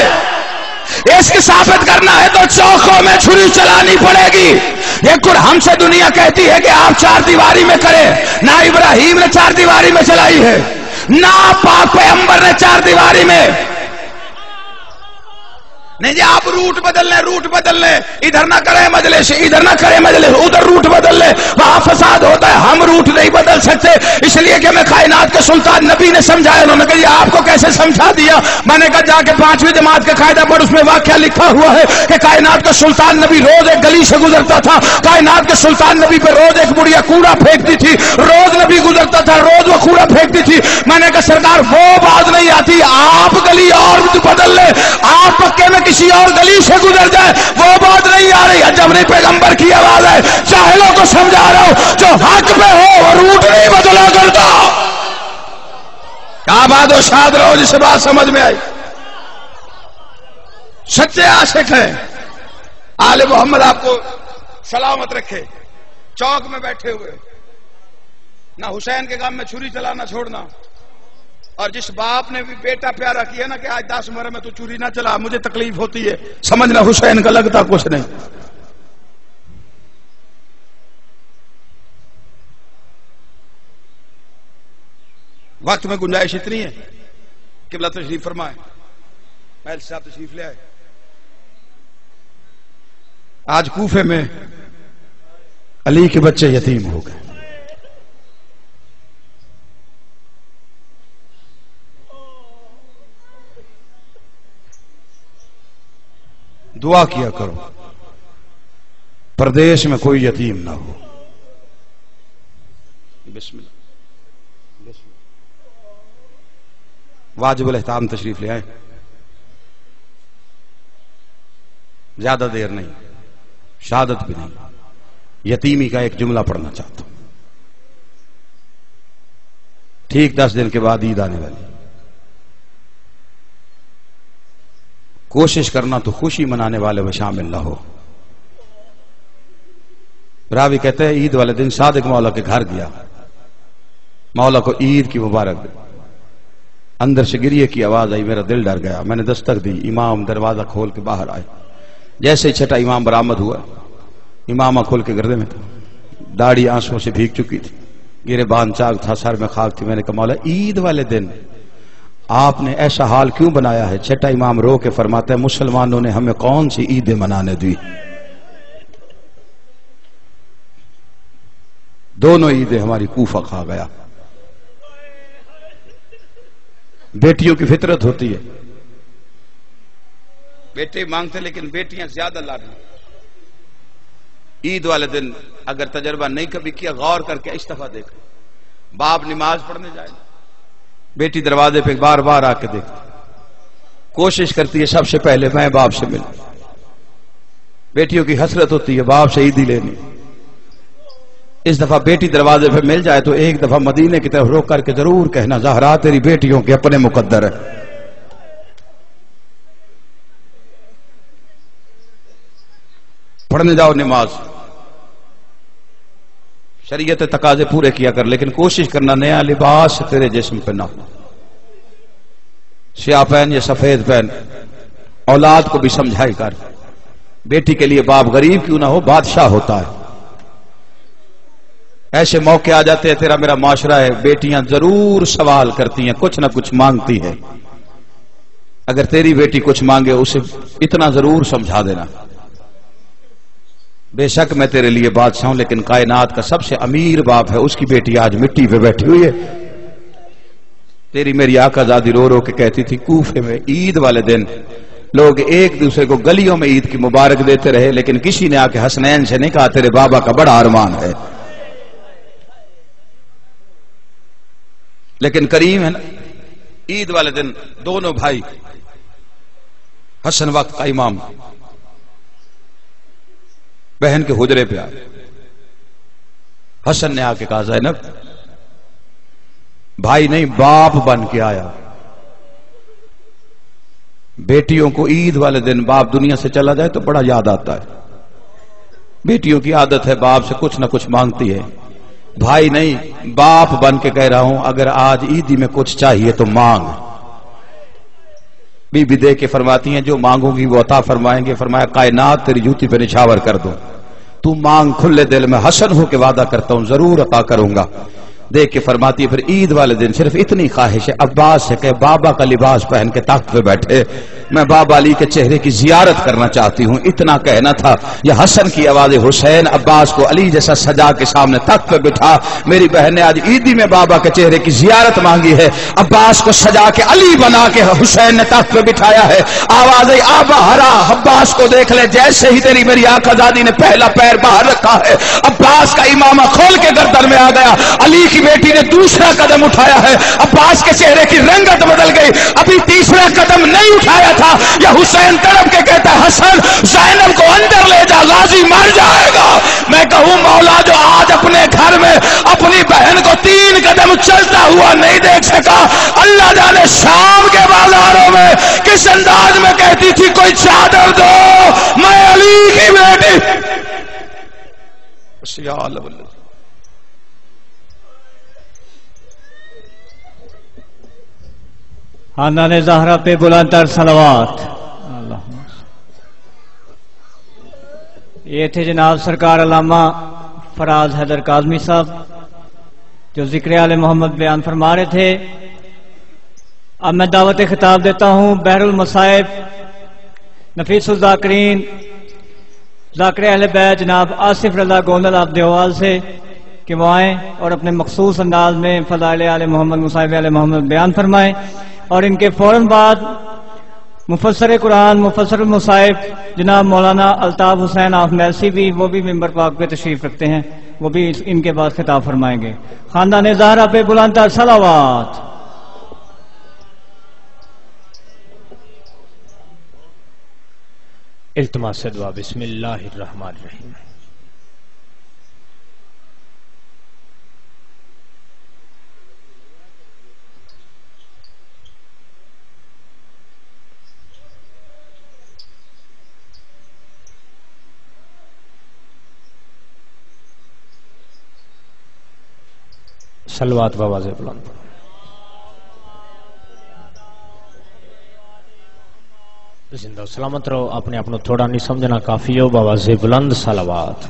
عشق ثابت کرنا ہے تو چوکوں میں چھری چلانی پڑے گی. یہ ہم سے دنیا کہتی ہے کہ آپ چار دیواری میں کریں. نہ ابراہیم نے چار دیواری میں چلائی ہے، نہ پاک پیغمبر نے چار دیواری میں. نہیں جی آپ روٹ بدل لیں، روٹ بدل لیں، ادھر نہ کریں مجلس، ادھر نہ کریں مجلس، ادھر روٹ بدل لیں، وہاں فساد ہوتا ہے. ہم روٹ نہیں بدل سکتے، اس لیے کہ ہمیں کائنات کے سلطان نبی نے سمجھایا. انہوں نے کہا یہ آپ کو کیسے سمجھا دیا؟ میں نے کہا جا کے 5ویں جماعت کا قاعدہ پڑھ، اس میں واقعہ لکھا ہوا ہے کہ کائنات کا سلطان نبی روز ایک گلی سے گزرتا تھا. کائنات کے سلطان نبی پہ روز ایک بڑھیا کوڑا پھینکتی تھی. روز نبی گزرتا تھا، روز وہ کوڑا پھینکتی تھی. میں نے کہا سرکار وہ بات نہیں آتی، آپ گلی اور بدل لیں، آپ پکے میں کسی اور گلی سے گزر جائے، وہ بات نہیں آ رہی. جب نہیں پیغمبر کی آواز ہے، جاہلوں کو سمجھا رہا ہوں جو حق پہ ہو وہ روٹ نہیں بدلا کرتا. کیا بات ہو، شاد رہو جسے بات سمجھ میں آئی. سچے عاشق ہیں. آل محمد آپ کو سلامت رکھے. چوک میں بیٹھے ہوئے، نہ حسین کے کام میں چھری چلانا چھوڑنا. اور جس باپ نے بھی بیٹا پیارا کیا نا کہ آج 10 عمر میں تو چھری نہ چلا، مجھے تکلیف ہوتی ہے، سمجھنا حسین کا لگتا کچھ نہیں. وقت میں گنجائش اتنی ہے. قبلہ تشریف فرمائے، محل صاحب تشریف لے آئے. آج کوفے میں علی کے بچے یتیم ہو گئے. دعا کیا کرو پردیش میں کوئی یتیم نہ ہو. بسم اللہ. واجب الاحترام تشریف لے آئے. زیادہ دیر نہیں، شہادت بھی نہیں. یتیمی کا ایک جملہ پڑھنا چاہتا ہوں. ٹھیک 10 دن کے بعد عید آنے والی. کوشش کرنا تو خوشی منانے والے میں شامل نہ ہو. راوی کہتے ہیں عید والے دن صادق مولا کے گھر گیا، مولا کو عید کی مبارک دی. اندر سے گریے کی آواز آئی، میرا دل ڈر گیا. میں نے دستک دی، امام دروازہ کھول کے باہر آئے. جیسے ہی چھٹا امام برآمد ہوا، امامہ کھول کے گردے میں تھا، داڑھی آنسوں سے بھیگ چکی تھی، گرے بان چاک تھا، سر میں خاک تھی. میں نے کہا مولا عید والے دن آپ نے ایسا حال کیوں بنایا ہے؟ چھٹا امام رو کے فرماتا ہے مسلمانوں نے ہمیں کون سی عیدیں منانے دی؟ دونوں عیدیں ہماری کوفہ کھا گیا۔ بیٹیوں کی فطرت ہوتی ہے، بیٹے مانگتے لیکن بیٹیاں زیادہ لا رہی ہیں۔ عید والے دن اگر تجربہ نہیں کبھی کیا، غور کر کے اس دفعہ دیکھ، باپ نماز پڑھنے جائے، بیٹی دروازے پہ بار بار آ کے دیکھتی، کوشش کرتی ہے سب سے پہلے میں باپ سے ملوں۔ بیٹیوں کی حسرت ہوتی ہے باپ سے عیدی لینی۔ اس دفعہ بیٹی دروازے پہ مل جائے تو ایک دفعہ مدینے کی طرف روک کر کے ضرور کہنا زہرا تیری بیٹیوں کے اپنے مقدر ہے۔ پڑھنے جاؤ نماز، شریعت تقاضے پورے کیا کر، لیکن کوشش کرنا نیا لباس تیرے جسم پہ نہ ہو، سیاہ پہن یا سفید پہن۔ اولاد کو بھی سمجھائی کر، بیٹی کے لیے باپ غریب کیوں نہ ہو، بادشاہ ہوتا ہے۔ ایسے موقع آ جاتے ہیں، تیرا میرا معاشرہ ہے، بیٹیاں ضرور سوال کرتی ہیں، کچھ نہ کچھ مانگتی ہے۔ اگر تیری بیٹی کچھ مانگے اسے اتنا ضرور سمجھا دینا، بے شک میں تیرے لیے بادشاہ ہوں، لیکن کائنات کا سب سے امیر باپ ہے، اس کی بیٹی آج مٹی پہ بیٹھی ہوئی ہے۔ تیری میری آقا زادی رو رو کے کہتی تھی کوفے میں عید والے دن لوگ ایک دوسرے کو گلیوں میں عید کی مبارک دیتے رہے، لیکن کسی نے آ کے حسنین سے نہیں کہا تیرے بابا کا بڑا ارمان ہے۔ لیکن کریم ہے نا، عید والے دن دونوں بھائی، حسن وقت کا امام بہن کے حجرے پہ آئے۔ حسن نے آ کے کہا زینب، بھائی نہیں باپ بن کے آیا۔ بیٹیوں کو عید والے دن باپ دنیا سے چلا جائے تو بڑا یاد آتا ہے، بیٹیوں کی عادت ہے باپ سے کچھ نہ کچھ مانگتی ہے۔ بھائی نہیں باپ بن کے کہہ رہا ہوں، اگر آج عیدی میں کچھ چاہیے تو مانگ۔ بی بی دے کے فرماتی ہیں جو مانگوں گی وہ عطا فرمائیں گے۔ فرمایا کائنات تیری جوتی پہ نچھاور کر دوں، تو مانگ کھلے دل میں، حسن ہو کے وعدہ کرتا ہوں ضرور عطا کروں گا۔ دیکھ کے فرماتی ہے پھر عید والے دن صرف اتنی خواہش ہے عباس سے کہ بابا کا لباس پہن کے تخت پہ بیٹھے، میں بابا علی کے چہرے کی زیارت کرنا چاہتی ہوں۔ اتنا کہنا تھا، یہ حسن کی آواز حسین عباس کو علی جیسا سجا کے سامنے تخت پہ بٹھا، میری بہن نے آج عیدی میں بابا کے چہرے کی زیارت مانگی ہے، عباس کو سجا کے علی بنا کے حسین نے تخت پہ بٹھایا ہے۔ آواز آبا ہرا عباس کو دیکھ لے، جیسے ہی تیری میری آقا زادی نے پہلا پیر باہر رکھا ہے عباس کا امامہ کھول کے گردن میں آ گیا۔ علی کی بیٹی نے دوسرا قدم اٹھایا ہے، عباس کے چہرے کی رنگت بدل گئی، ابھی تیسرا قدم نہیں اٹھایا تھا، یا حسین تڑپ کے کہتا ہے حسن زینب کو اندر لے جا، غازی مر جائے گا۔ میں کہوں مولا جو آج اپنے گھر میں اپنی بہن کو 3 قدم چلتا ہوا نہیں دیکھ سکا، اللہ جانے شام کے بازاروں میں کس انداز میں کہتی تھی کوئی چادر دو میں علی کی بیٹی۔ خاندان زہرا پہ بلند تر صلوات۔ یہ تھے جناب سرکار علامہ فراز حیدر کاظمی صاحب جو ذکر آل محمد بیان فرما رہے تھے۔ اب میں دعوت خطاب دیتا ہوں بحر المصائب نفیس الذاکرین ذاکر اہل بیت جناب آصف رضا گوندل آپ دیوال سے کہ وہ آئیں اور اپنے مخصوص انداز میں فضائل آل محمد مصائب آل محمد بیان فرمائیں، اور ان کے فوراً بعد مفسر قرآن مفسر المصائب جناب مولانا الطاف حسین آف میلسی بھی وہ بھی ممبر پاک پہ تشریف رکھتے ہیں، وہ بھی ان کے بعد خطاب فرمائیں گے۔ خاندان زہرا پہ بلند تر صلوات۔ التماس سے دعا۔ بسم اللہ الرحمن الرحیم۔ صلوات بواز بلند۔ زندہ و سلامت رہو، اپنے اپنوں تھوڑا نہیں سمجھنا کافی ہو، بواز بلند صلوات۔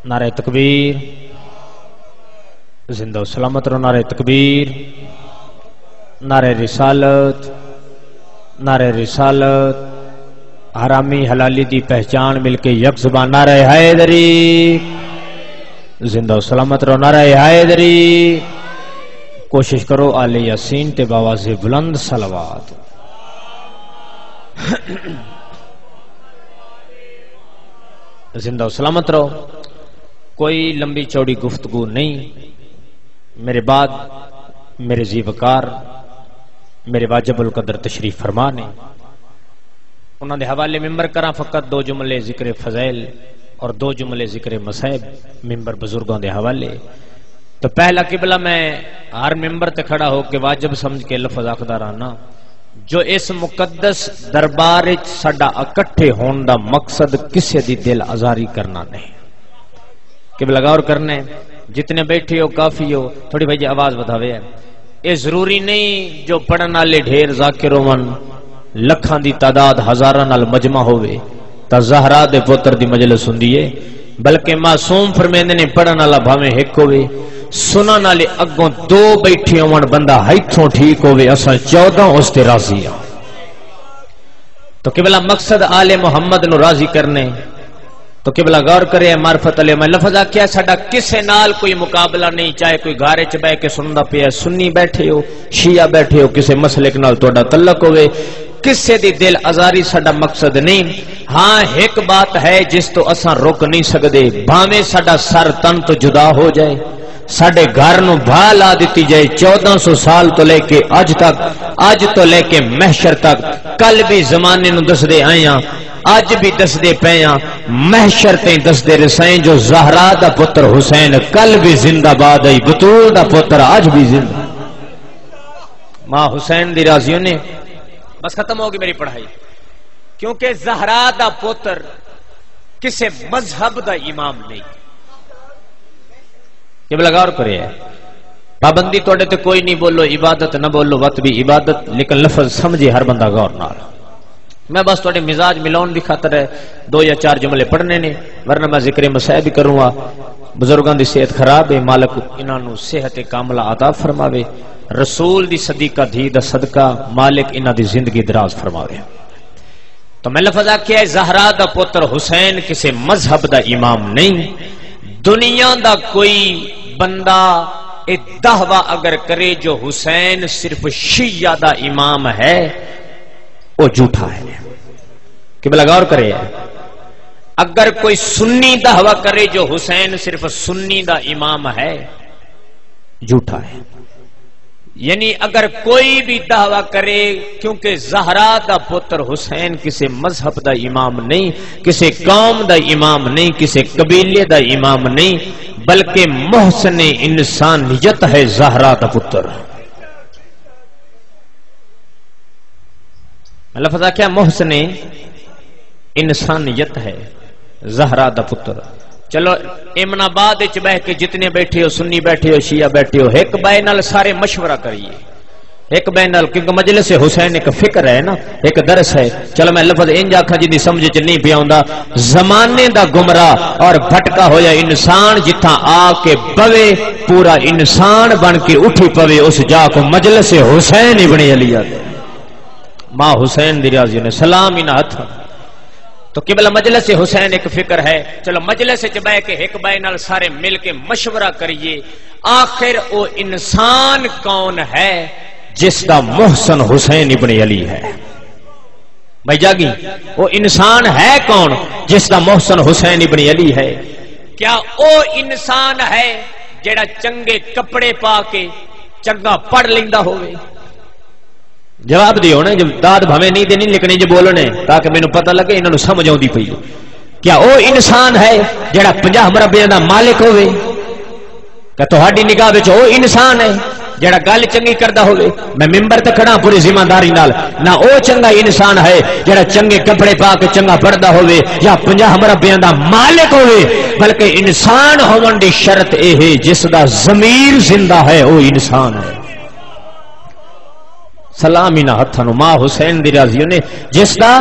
نعرہ تکبیر، زندہ و سلامت رو نعرہ تکبیر، نعرہ رسالت، نعرہ رسالت، حرامی حلالی دی پہچان مل کے یک زبان نعرہ حیدری، زندہ و سلامت رو نعرہ حیدری۔ کوشش کرو آل یاسین تے باواز بلند صلوات۔ زندہ و سلامت رہو، کوئی لمبی چوڑی گفتگو نہیں، میرے بعد میرے زیوکار میرے واجب القدر تشریف فرما نے، انہوں نے حوالے ممبر کراں فقط 2 جملے ذکر فضائل اور 2 جملے ذکر مصائب ممبر بزرگوں دے حوالے۔ تو پہلا قبلہ میں ہر ممبر تے کھڑا ہو کے واجب سمجھ کے لفظ آخدا رہنا، جو اس مقدس دربار وچ ساڈا اکٹھے ہون دا مقصد کسے دی دل آزاری کرنا نہیں۔ قبلہ غور کرنے جتنے بیٹھے ہو کافی ہو، تھوڑی بھائی آواز بدھاوے ہے، یہ ضروری نہیں جو پڑھن والے ڈھیر ذاکر ہون لکھاں دی تعداد ہزاراں نال مجمع ہوئے تا زہرا دے پتر دی مجلس ہوندی ہے، بلکہ معصوم فرمیندے نے پڑھن والا بھاویں ایک ہوئے، سنن والے اگوں 2 بیٹھے ہون بندہ ہتھوں ٹھیک ہوئے، اساں 14 اس تے راضی ہاں۔ تو قبلہ مقصد آل محمد نو راضی کرنے، تو قبلہ غور کرے معرفت علیہ میں لفظ آکھیا ساڈا کسے نال کوئی مقابلہ نہیں، چاہے کوئی گھر وچ بیٹھ کے سندا پیا، سنی بیٹھے ہو، شیعہ بیٹھے ہو، کسے مسلک نال تہاڈا تعلق ہوئے، کسے دی دل آزاری ساڈا مقصد نہیں۔ ہاں ایک بات ہے جس تو اساں روک نہیں سکدے، بھاویں ساڈا سر تن تو جدا ہو جائے، ساڈے گھر نو بھا لا دیتی جائے، 1400 سال تو لے کے اج تک، اج تو لے کے محشر تک، کل بھی زمانے نو دس دے آئیاں، اج بھی دس دے پیاں، محشر تے دس دے رسائیں جو زہرا دا پتر حسین کل بھی زندہ باد ہے، بطول دا پتر آج بھی زندہ۔ ماں حسین دی راضیوں نے بس ختم ہوگی میری پڑھائی، کیونکہ زہرا دا پتر کسے مذہب دا امام نہیں۔ یہ غور کرے ہے، پابندی توڑے تے کوئی نہیں، بولو عبادت نہ بولو وقت بھی عبادت، لیکن لفظ سمجھے ہر بندہ غور نال۔ میں بس توڑے مزاج ملاؤن دی خاطر ہے 2 یا 4 جملے پڑھنے نے، ورنہ میں ذکر مسائب بھی کروں گا۔ بزرگاں دی صحت خراب ہے، مالک انہاں نو صحت کاملہ عطا فرماوے، رسول دی صدیقہ دھی دا صدقہ مالک انہاں دی زندگی دراز فرماوے۔ تو میں لفظ آکھیا ہے زہرا دا پتر حسین کسے مذہب دا امام نہیں۔ دنیا دا کوئی بندہ دعویٰ اگر کرے جو حسین صرف شیعہ دا امام ہے وہ جھوٹا ہے۔ قبلہ غور کرے، اگر کوئی سنی دعویٰ کرے جو حسین صرف سنی دا امام ہے جھوٹا ہے۔ یعنی اگر کوئی بھی دعویٰ کرے، کیونکہ زہرا دا پتر حسین کسی مذہب دا امام نہیں، کسی قوم دا امام نہیں، کسی قبیلے دا امام نہیں، بلکہ محسن انسانیت ہے زہرا دا پتر۔ لفظ کیا محسن انسانیت ہے زہرا دا پتر۔ چلو امن آباد بہ کے جتنے بیٹھے ہو، سنی بیٹھے ہو، شیعہ بیٹھے ہو، ایک بے نال سارے مشورہ کریے، ایک بے نال، کیونکہ مجلس حسین ایک فکر ہے نا، ایک درس ہے۔ چلو میں لفظ انج آکھاں جی سمجھ چ نہیں پیا ہوندا، زمانے دا گمراہ اور بھٹکا ہویا انسان جتھاں آ کے بوے پورا انسان بن کے اٹھی پوے، اس جا کو مجلس حسین ابن علی دے ماں حسین دی راضی نے سلام ہی نہ ہتھ۔ تو قبلہ مجلس حسین ایک فکر ہے، چلو مجلس وچ بیٹھ کے ایک بے نال سارے مل کے مشورہ کریے، آخر وہ انسان کون ہے جس دا محسن حسین ابن علی ہے؟ بھائی جاگی، وہ انسان ہے کون جس دا محسن حسین ابن علی ہے؟ کیا وہ انسان ہے جیڑا چنگے کپڑے پا کے چنگا پڑھ لیندا ہوئے؟ جواب دیو نا، جب داد بھویں نہیں دینی لیکن جو بولنے تاکہ مینوں پتہ لگے انہاں نوں سمجھ آوندی پئی۔ کیا وہ انسان ہے جڑا 50 مربیاں دا مالک ہوئے؟ کہ تہاڈی نگاہ وچ وہ انسان ہے جڑا گل چنگی کردا ہوئے؟ میں ممبر تے کھڑا پوری ذمہ داری نال، نہ او چنگا انسان ہے جڑا چنگے کپڑے پا کے چنگا پڑھدا ہوئے یا 50 مربیاں دا مالک ہوئے، بلکہ انسان ہون دی شرط اے ہے جس دا ضمیر زندہ ہے وہ انسان ہے۔ سلامی نہ ہتھوں ماں حسین دی راضی نے جس دا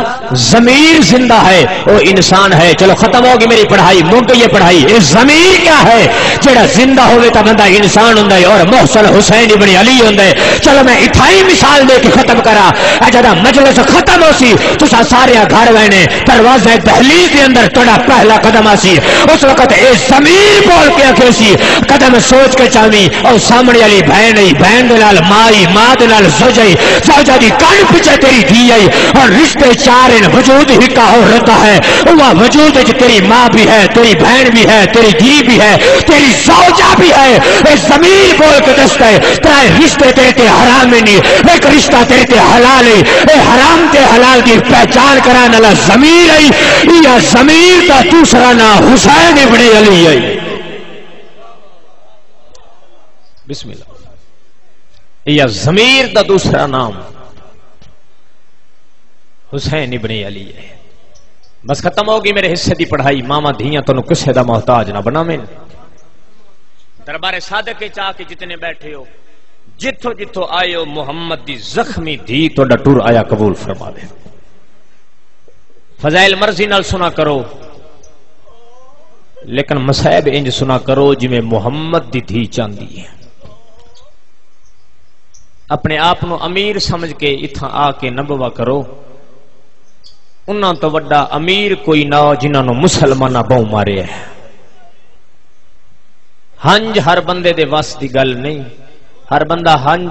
ضمیر زندہ ہے وہ انسان ہے. چلو ختم ہوگی میری پڑھائی، مک گئی پڑھائی. یہ ضمیر کیا ہے جڑا زندہ ہوئے تا بندہ انسان ہوندا ہے اور محسن حسین ابن علی ہوندا ہے. چلو میں اتھائی مثال دے کے ختم کرا. جدا مجلس ختم ہو سی تسا سارے گھر وینے دروازے دہلیز دے اندر تہاڈا پہلا قدم آسی. اس وقت اے ضمیر بول کے آکھے سی قدم سوچ کے چاویں او سامنے والی بہن ہی بہن دے نال ماں دے نال زوجہ زوجہ دی کان پیچھے تیری دھی آئی اور رشتے چار ان وجود ہی کا ہو رہتا ہے. وہ وجود ہے تیری ماں بھی ہے، تیری بہن بھی ہے، تیری دھی بھی ہے، تیری زوجہ بھی ہے. اے ضمیر بول کے دستا ہے تیرے رشتے تیرے تے حرام نہیں، ایک رشتہ تیرے تے حلال ہے. اے حرام تے حلال کی پہچان کرانے والا ضمیر ہے. یا ضمیر دا دوسرا نام حسین ابن علی ہے. بسم اللہ. یا ضمیر دا دوسرا نام حسین ابن علی ہے. بس ختم ہوگی میرے حصے دی پڑھائی. ماما دھیاں تنوں کسے دا محتاج نہ بناویں. دربار صادق کے چاہ کے جتنے بیٹھے ہو جتھو جتھو آئے ہو محمد دی زخمی دھی تہاڈا ٹر آیا قبول فرما دے. فضائل مرضی نال سنا کرو لیکن مصائب انج سنا کرو جویں محمد دی دھی چاندی ہے. اپنے آپ نو امیر سمجھ کے اتھاں آ کے نبوا کرو. انہاں تو وڈا امیر کوئی نہ جنہاں نو مسلمانہ بہو مارے ہے. ہنج ہر بندے دے وس دی گل نہیں. ہر بندہ ہنج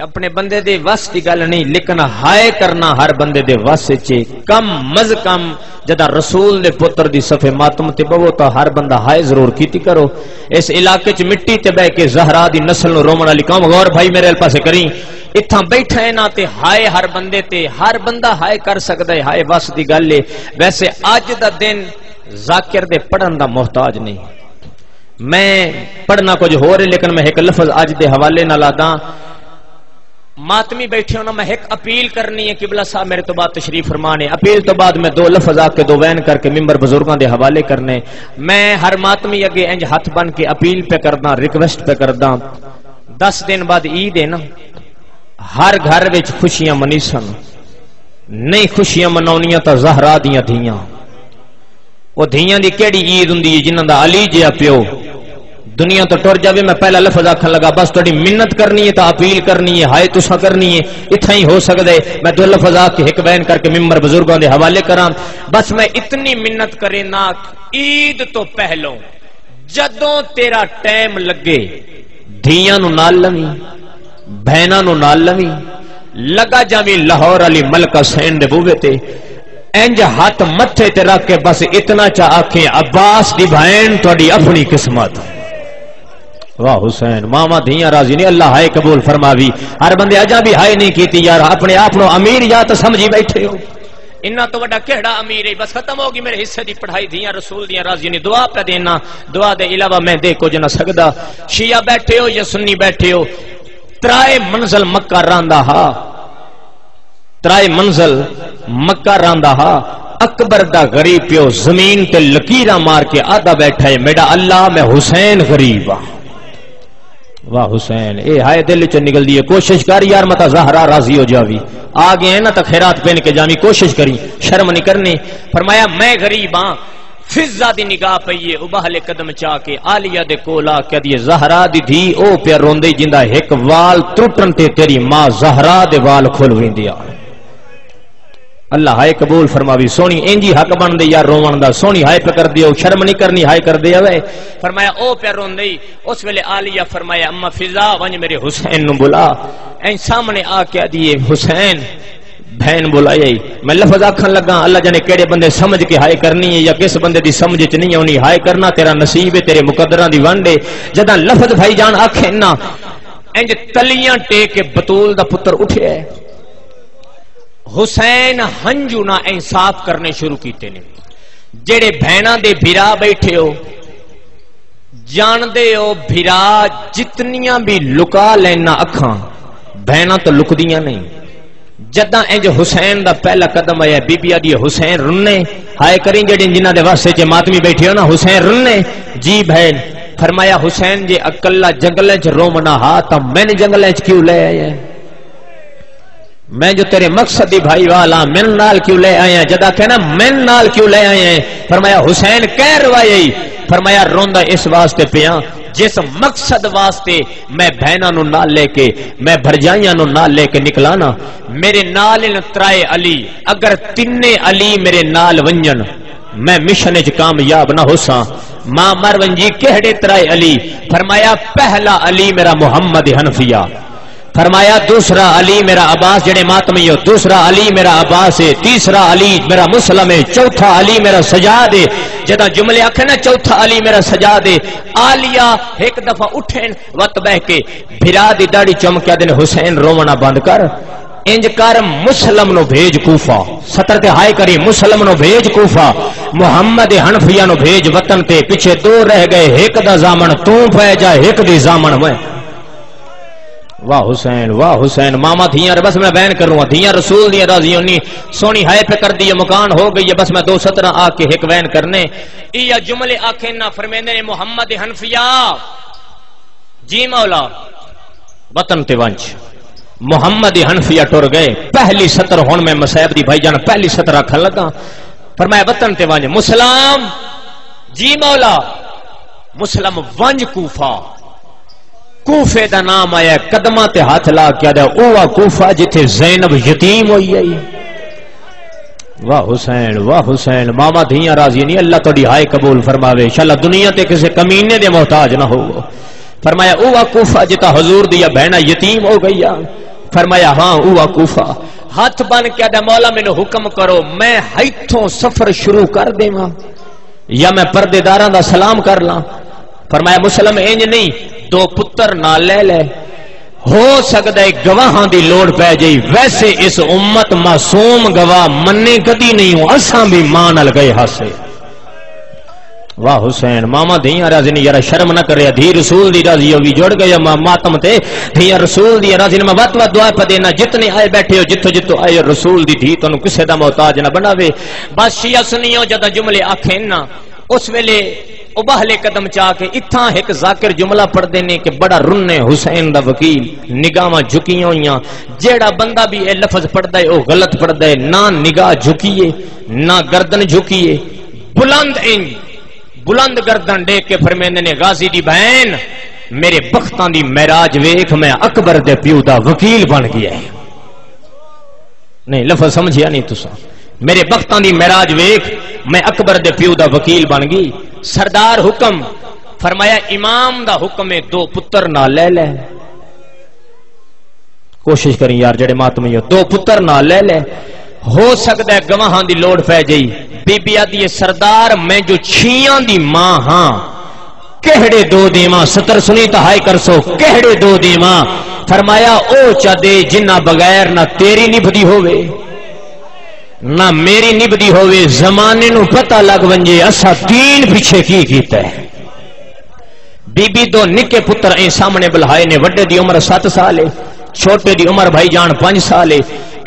اپنے بندے دے وس دی گل نہیں لیکن ہائے کرنا ہر بندے دے وس چے. کم مز کم جدا رسول دے پتر دی صفے ماتم تے بہو تو ہر بندہ ہائے ضرور کیتی کرو. اس علاقے چ مٹی تے بہ کے زہرا دی نسل نو رومن والی قوم غور بھائی میرے پاسے کریں. اتھاں بیٹھا ہے نا تے ہائے ہر بندے تے ہر بندہ ہائے کر سکدا ہے. ہائے وس دی گل ہے. ویسے اج دا دن ذاکر دے پڑھن دا محتاج نہیں. میں پڑھنا کچھ ہو رہے لیکن میں ایک لفظ اج دے حوالے نہ لادا. ماتمی بیٹھے ہونا میں ایک اپیل کرنی ہے. قبلہ صاحب میرے تو بعد تشریف فرمانے. اپیل تو بعد میں دو لفظ آ کے دو وین کر کے ممبر بزرگاں دے حوالے کرنے. میں ہر ماتمی اگے انج ہاتھ بن کے اپیل پہ کردا ریکویسٹ پہ کردا 10 دن بعد عید ہے نا. ہر گھر وچ خوشیاں منیسن نہیں خوشیاں مناونیاں تا زہرا دیاں دھیاں. وہ دھیاں دی کیڑی عید ہوندی ہے جنہاں دا علی جیا پیو دنیا تو ٹر جاوے. میں پہلا لفظ آکھن لگا بس تھوڑی منت کرنی ہے تو اپیل کرنی ہے ہائے تساں کرنی ہے اتنا ہی ہو سکدا ہے. میں دو لفظ آ کے ایک بیان کر کے ممبر بزرگاں دے حوالے کراں. بس میں اتنی منت کرے نا عید تو پہلوں جدوں تیرا ٹائم لگے دھیاں نو نال لویں بہناں نو نال لویں لگا جاویں لاہور علی ملکہ حسین دے بوے تے انج ہاتھ متھے تے رکھ کے بس اتنا چا آکھیں عباس دی بہن تہاڈی اپنی قسمت. واہ حسین ماما دھیاں راضی نہیں. اللہ ہائے قبول فرماوی. ہر بندے اجا بھی ہائے نہیں کیتی یار. اپنے آپ نو امیر یا تو سمجھی بیٹھے ہو. انہاں تو بڑا کیڑا امیر ہے. بس ختم ہوگی میرے حصے دی پڑھائی. دھیاں رسول دیاں راضی نہیں. دعا پہ دینا. دعا دے علاوہ میں دے کچھ نہ سکدا. شیعہ بیٹھے ہو یا سنی بیٹھے ہو ترائے منزل مکہ راندا ہا. ترائے منزل مکہ راندا ہا. اکبر دا غریب پیو زمین تے لکیراں مار کے آدھا بیٹھا ہے میرا اللہ میں حسین غریب ہاں. واہ حسین اے ہائے دل چ نکل دی. کوشش کر یار متا زہرا راضی ہو جاوی. آ گئے ہیں نا تو خیرات پہن کے جاوی. کوشش کری شرم نہیں کرنی. فرمایا میں غریب ہاں. فضا دی نگاہ پئیے ابہلے قدم چا کے عالیہ دے کولا کہ دی زہرا دی دھی او پیا روندے جندا ایک وال ٹوٹن تے تیری ماں زہرا دے وال کھل ویندی آ. اللہ ہائے قبول فرماوی. سونی انجی حق بن دے یار روون دا. سونی ہائے پہ کر دیو شرم نہیں کرنی ہائے کر دے اوے. فرمایا او پہ روندے. اس ویلے عالیہ فرمایا اما فضا ونج میرے حسین نو بلا. این سامنے آ کے دیے حسین بہن بلائی. میں لفظ آکھن لگا اللہ جانے کیڑے بندے سمجھ کے ہائے کرنی ہے یا کس بندے دی سمجھ چ نہیں آونی. ہائے کرنا تیرا نصیب ہے تیرے مقدراں دی ونڈ ہے. جداں لفظ بھائی جان آکھے نا انج تلیاں ٹیک کے بطول دا پتر اٹھیا ہے. حسین ہنجو نہ انصاف کرنے شروع کیتے نے. جڑے بہناں دے بھرا بیٹھے ہو جان دے ہو بھرا جتنیاں بھی لکا لینا اکھاں بہناں تو لکدیاں نہیں. جداں انج حسین دا پہلا قدم آیا بی بی آدھی حسین رننے ہائے کریں جڑے جنہاں دے واسطے چ ماتمی بیٹھے ہو نا حسین رننے جی بہن. فرمایا حسین جے اکلا جنگلیں چ رومنا ہا تا میں نے جنگلیں چ کیوں لے آیا. میں جو تیرے مقصد دی بھائی والا من نال کیوں لے آئے ہیں؟ جدا کہنا من نال کیوں لے آئے ہیں؟ فرمایا حسین کہہ روائی، فرمایا روندا اس واسطے پیا جس مقصد واسطے میں بہناں نو نال لے کے میں بھرجائیاں نو نال لے کے نکلا نا، میرے نال ترائے علی، اگر تینے علی میرے نال ونجن میں مشن وچ کامیاب نہ ہو سا۔ ماں مر ونجی کہڑے ترائے علی؟ فرمایا پہلا علی میرا محمد حنفیہ، فرمایا دوسرا علی میرا عباس جڑے ماتمی ہو، دوسرا علی میرا عباس ہے، تیسرا علی میرا مسلم ہے، چوتھا علی میرا سجاد ہے۔ جدا جملے آکھے نا چوتھا علی میرا سجاد ہے، آلیا ایک دفعہ اٹھیں وقت بہ کے بھرا دی داڑھی چمکیا دن حسین رونا بند کر، انج کر مسلم نو بھیج کوفہ، سطر تے ہائے کری مسلم نو بھیج کوفہ، محمد حنفیہ نو بھیج وطن تے، پیچھے دو رہ گئے، ایک دا زامن تو پہ جا ایک دی زامن میں۔ واہ حسین واہ حسین، ماما دھیاں بس میں بیان کروں گا، دھیاں رسول دی راضی ہونی سونی ہائے پہ کر دی مکان ہو گئی ہے، بس میں دو سطرہ آ کے ایک بیان کرنے یہ جملے آکھیں نہ فرمیندے نے محمد حنفیہ جی مولا وطن تے ونج، محمد حنفیہ ٹر گئے، پہلی سطر ہون میں مسائب دی بھائی جان پہلی سطر آکھن لگا، فرمایا وطن تے ونج مسلم جی مولا، مسلم ونج کوفہ، کوفے دا نام آیا قدمہ تے ہاتھ لا کیا دا اوہ کوفہ جتھے زینب یتیم ہوئی ہے۔ واہ حسین ماما دھیاں راضی نہیں، اللہ توڑی ہائے قبول فرماوے، انشاءاللہ دنیا تے کسے کمینے دے محتاج نہ ہو۔ فرمایا اوہ کوفہ جتا حضور دیا بہنہ یتیم ہو گئی، فرمایا ہاں اوہ کوفہ، ہاتھ بن کیا دا مولا میں نے حکم کرو میں ہیتھوں سفر شروع کر دے ماں یا میں پردے داراں دا سلام کر لاں؟ فرمایا مسلم انج نہیں، دو پتر نہ لے لے، ہو سکتا ہے گواہاں دی لوڑ پہ جائی، ویسے اس امت معصوم گواہ مننے کدی نہیں ہوں، اساں بھی ماں نال گئے ہاسے۔ واہ حسین ماما دھیاں راضی نہیں، یارا شرم نہ کرے، دھی رسول دی راضی ہوگی جوڑ گئے ماتم تے، دھیاں رسول دی راضی نہیں، میں وقت دعا پہ دینا جتنے آئے بیٹھے ہو جتو جتو آئے رسول دی دھی تو کسے دا محتاج نہ بناوے۔ بس شیعہ سنیو جدا جملے آکھیں نا اس ویلے ابہلے قدم چاہ کے اتھاں ایک ذاکر جملہ پڑھ دینے کہ بڑا رنے حسین دا وکیل، نگاہاں جھکیاں ہویاں، جیڑا بندہ بھی اے لفظ پڑھ دے او غلط پڑھ دے، نہ نگاہ جھکیے نہ گردن جھکیے، بلند گردن دیکھ کے فرمیندے نے غازی دی بہن میرے بختاں دی معراج ویکھ میں اکبر دے پیو دا وکیل بن گیا ہے۔ نہیں لفظ سمجھیا نہیں تساں، میرے بختاں دی معراج ویکھ میں اکبر دے پیو دا وکیل بن گئی۔ سردار حکم فرمایا امام دا حکم ہے دو پتر نہ لے لے، کوشش کریں یار جڑے ماتمی ہو، دو پتر نہ لے لے، ہو سکتا ہے گواہاں دی لوڑ پہ جائی۔ بی بی آدھی سردار میں جو چھیاں دی ماں ہاں، کہڑے دو دیواں، ستر سنی تو ہائے کر سو، کہڑے دو دیواں؟ فرمایا او چا دے جنہ بغیر نہ تیری نبھدی ہوئے نہ میری نبھدی ہوئے، زمانے نو پتہ لگ ونجے اسا دین پیچھے کی کیتا ہے۔ بی بی دو نکے پتر اے سامنے بلہائے نے، وڈے دی عمر 7 سال ہے، چھوٹے دی عمر بھائی جان 5 سال ہے،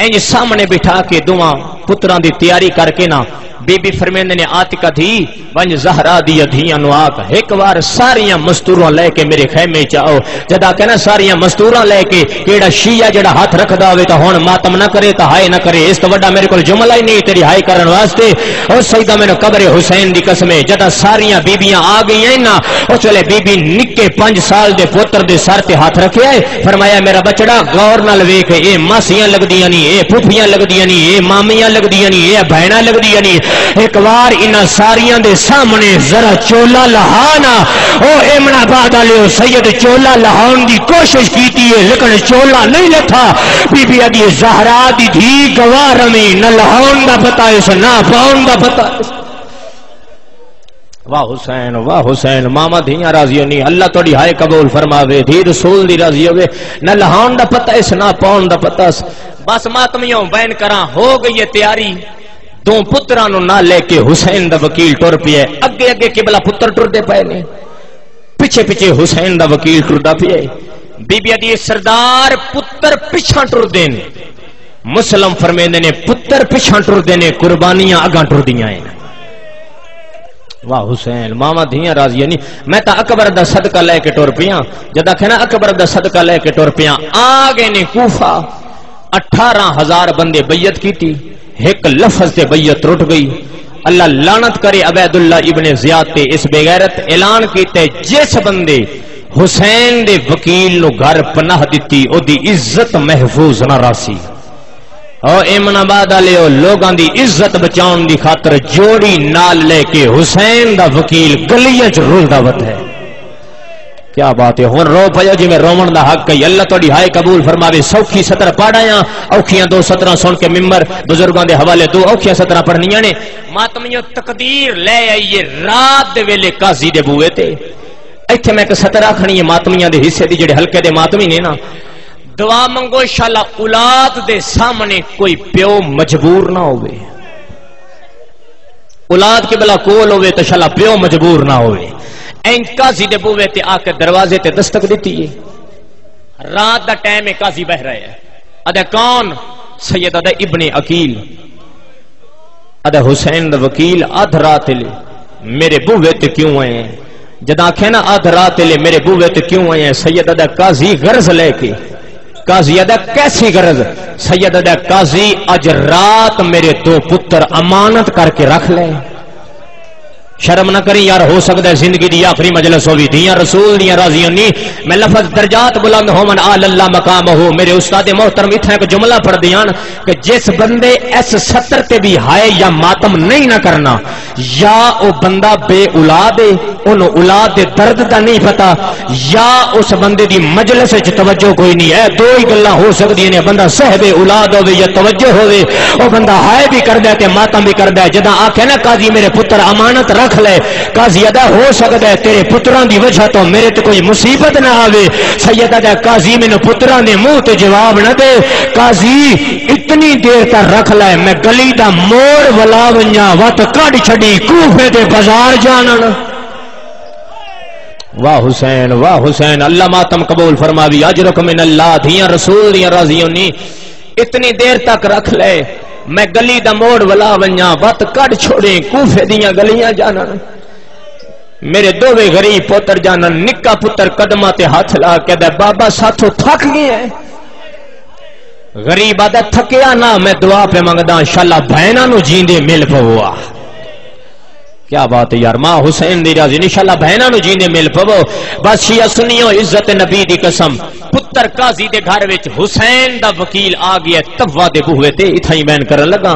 انج سامنے بٹھا کے دعا پتران دی تیاری کر کے نا بی بی فرمیندے نے آتکا تھی ونج زہرا دی دھیاں نو آکھ ایک وار ساریاں مستوراں لے کے میرے خیمے چاہو، جدا کہنا ساریاں مستوراں لے کے کیڑا شیعہ جڑا ہاتھ رکھ داوے تا ہون ماتم نہ کرے تا ہائے نہ کرے، اس تو وڈا میرے کول جملہ ہی نہیں تیری ہائے کرن واسطے۔ او سیدہ میں نے قبر حسین دی قسمے جدا ساریاں بیبیاں آ گئی ہیں نا، اس ویلے بی بی نکے 5 سال دے پوتر دے سر تے ہاتھ رکھے آئے، فرمایا میرا بچڑا غور نال ویکھ، اے ماسیاں لگدیاں نہیں، اے پھوپھیاں لگدیاں نہیں، اے مامیاں لگدیاں نہیں، اے بہناں لگدیاں نہیں، ایک وار انہاں ساریاں دے سامنے ذرا چولا لہانا، او ایمنا بعد علیہ سید چولا لہان دی کوشش کیتی ہے لیکن چولا نہیں لتھا۔ بی بی ادی زہرا دی دھی گوار میں نہ لہان دا پتہ اس نہ پاؤن دا پتہ اس۔ واہ حسین ماما دھیاں راضی نہیں، اللہ توڑی ہائے قبول فرماوے، دھی رسول دی راضی ہوئے، نہ لہان دا پتہ اس نہ پاؤن دا پتہ اس۔ بس ماتمیوں بین کراں ہو گئی ہے تیاری، دو پترانو نہ لے کے حسین دا وکیل ٹر پیا، اگے اگے قبلہ پتر ٹر دے پائے نے، پیچھے پیچھے حسین دا وکیل ٹر دا پیا۔ بی بی ادی سردار پتر پیچھا ٹر دین، مسلم فرمیندے نے پتر پیچھا ٹر دینے، قربانیاں اگاں ٹر دیاں ہیں۔ واہ حسین ماما دھیاں راضی نہیں، میں تا اکبر دا صدقہ لے کے ٹر پیاں، جدا کہنا اکبر دا صدقہ لے کے ٹر پیاں، آگے نے کوفہ 18,000 بندے بیعت کی تھی، ایک لفظ سے بیعت ٹوٹ گئی. اللہ لعنت کرے عبید اللہ ابن زیاد تے اس بغیرت اعلان کیتے جس بندے حسین دے وکیل نو گھر پناہ دیتی او دی عزت محفوظ نہ راسی. او ایمن آباد والے لوگاں دی عزت بچاؤن دی خاطر جوڑی نال لے کے حسین دا وکیل گلیاں چ رلدا وت ہے. کیا بات ہے. ہن رو پیا جی میں رومن دا حق ہے. اللہ تہاڈی ہائے قبول فرماوے. سوکھی سطر پڑھایا اوکھیاں 2 سطراں سن کے ممبر بزرگاں دے حوالے 2 اوکھیاں سطراں پڑھنیاں نے. ماتمیوں تقدیر لے آئیے رات دے ویلے قاضی دے بوئے تے. ایتھے میں ایک سطر آکھنی ہے ماتمیاں دے حصے دی جڑے حلقے دے ماتمی نے نا. دعا منگو انشاءاللہ اولاد دے سامنے کوئی پیو مجبور نہ ہوئے. اولاد کے بلا کول ہوئے تو انشاءاللہ پیو مجبور نہ ہوئے. این قاضی دے بوئے تے آ کے دروازے تے دستک دیتی ہے. رات دا ٹائم ہے قاضی بہ رہے ہیں. ادھے کون؟ سید ادھے ابن عقیل ادھے حسین دا وکیل. آدھ رات لے میرے بوئے تے کیوں آئے ہیں؟ جد آنکھیں نا آدھ رات لے میرے بوئے تے کیوں آئے ہیں؟ سید ادھے قاضی غرض لے کے. قاضی ادھے کیسی غرض؟ سید ادھے قاضی اج رات میرے 2 پتر امانت کر کے رکھ لیں. شرم نہ کریں یار. ہو سکتا ہے زندگی دی آخری مجلس ہوئی. دیاں رسول دیاں راضیوں نہیں. میں لفظ درجات بلند ہو من آل اللہ مقام ہو. میرے استاد محترم اتنا ایک جملہ پڑھ دیان کہ جس بندے اس سطر تے بھی ہائے یا ماتم نہیں نہ کرنا یا او بندہ بے اولاد ہے انہوں اولاد دے درد دا نہیں پتا یا اس بندے دی مجلس وچ توجہ کوئی نہیں ہے. 2 ہی گلاں ہو سکدی نے. بندہ صاحب اولاد ہوے یا توجہ ہوے او بندہ ہائے بھی کردا ہے تے ماتم بھی کردا ہے. جداں آکھے نا قاضی میرے پتر امانت رکھ لے. قاضی ادا ہو سکتا ہے تیرے پتران دی وجہ تو میرے تے کوئی مصیبت نہ آوے. سید ادا قاضی میں پتران دے منہ تے جواب نہ دے. قاضی اتنی دیر تک رکھ لے میں گلی دا موڑ ولا ونجا وت کڈ چھڈی کوفے دے بازار جانن. واہ حسین واہ حسین. اللہ ماتم قبول فرماوی. اجرک من اللہ. دیاں رسول دیاں راضیوں نہیں. اتنی دیر تک رکھ لے میں گلی دا موڑ ولا ونجا وت کڈ چھوڑے کوفے دیاں گلیاں جانن. میرے 2 غریب پتر جانن. نکا پتر قدماں تے ہاتھ لا کے دے بابا ساتھوں تھک گئے ہیں. غریب آدھا تھکیا نہ میں دعا پہ منگدا انشاءاللہ بہناں نو جیندے مل پوا. کیا بات ہے یار. ماں حسین دی راضی انشاءاللہ بہناں نو جیندے مل پو. بس شیعہ سنیو عزت نبی دی قسم. پتر قاضی دے گھر وچ حسین دا وکیل آ گیا توا دے بوئے تے. اتھا ہی بیان کرن لگا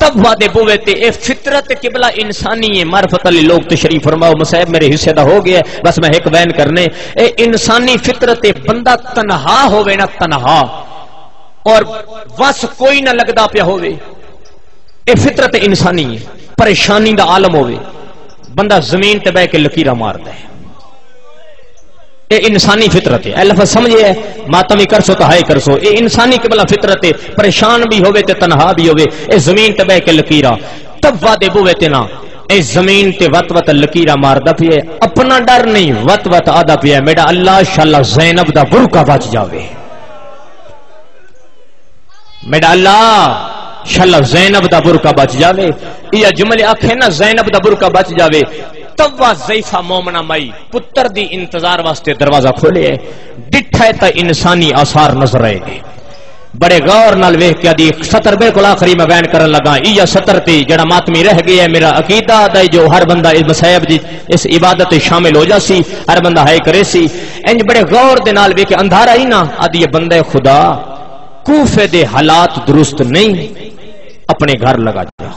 توا دے بوئے تے. اے فطرت قبلہ انسانی ہے. معرفت علی لوگ تشریف فرماؤ. مصیب میرے حصے دا ہو گیا بس میں ایک بیان کرنے. اے انسانی فطرت بندہ تنہا ہوئے نا تنہا اور بس کوئی نہ لگدا پیا ہوئے. اے فطرت انسانی ہے. پریشانی دا عالم ہوئے بندہ زمین تے بہ کے لکیرہ مارتا ہے. اے انسانی فطرت ہے. اے لفظ سمجھے ماتمی کر سو تو ہائے کر سو. اے انسانی قبلہ فطرت ہے. پریشان بھی ہوئے تے تنہا بھی ہوئے. اے زمین تے بہ کے لکیرہ تب وعدے بوئے تے نا اے زمین تے وت وت لکیرہ ماردا پیا. اپنا ڈر نہیں وت وت آدا پیا میرا اللہ انشاءاللہ زینب دا برقع بچ جاوے. میرا اللہ انشاءاللہ زینب دا برقع بچ جاوے. یہ جملے آکھے نا زینب دا برقع بچ جاوے. توا زیفہ مومنہ مائی پتر دی انتظار واسطے دروازہ کھولے ہے. ڈٹھا ہے تا انسانی آثار نظر آئے گے. بڑے غور نال ویکھ کے دی سطر بالکل آخری میں بیان کرن لگا. یہ سطر تے جڑا ماتمی رہ گیا ہے میرا عقیدہ ہے جو ہر بندہ اس مصائب دی اس عبادت شامل ہو جاسی. ہر بندہ ہے کرے سی. انج بڑے غور دے نال ویکھ کے اندھارا ہی نا آدھی بندے خدا کوفے دے حالات درست نہیں اپنے گھر لگا جا.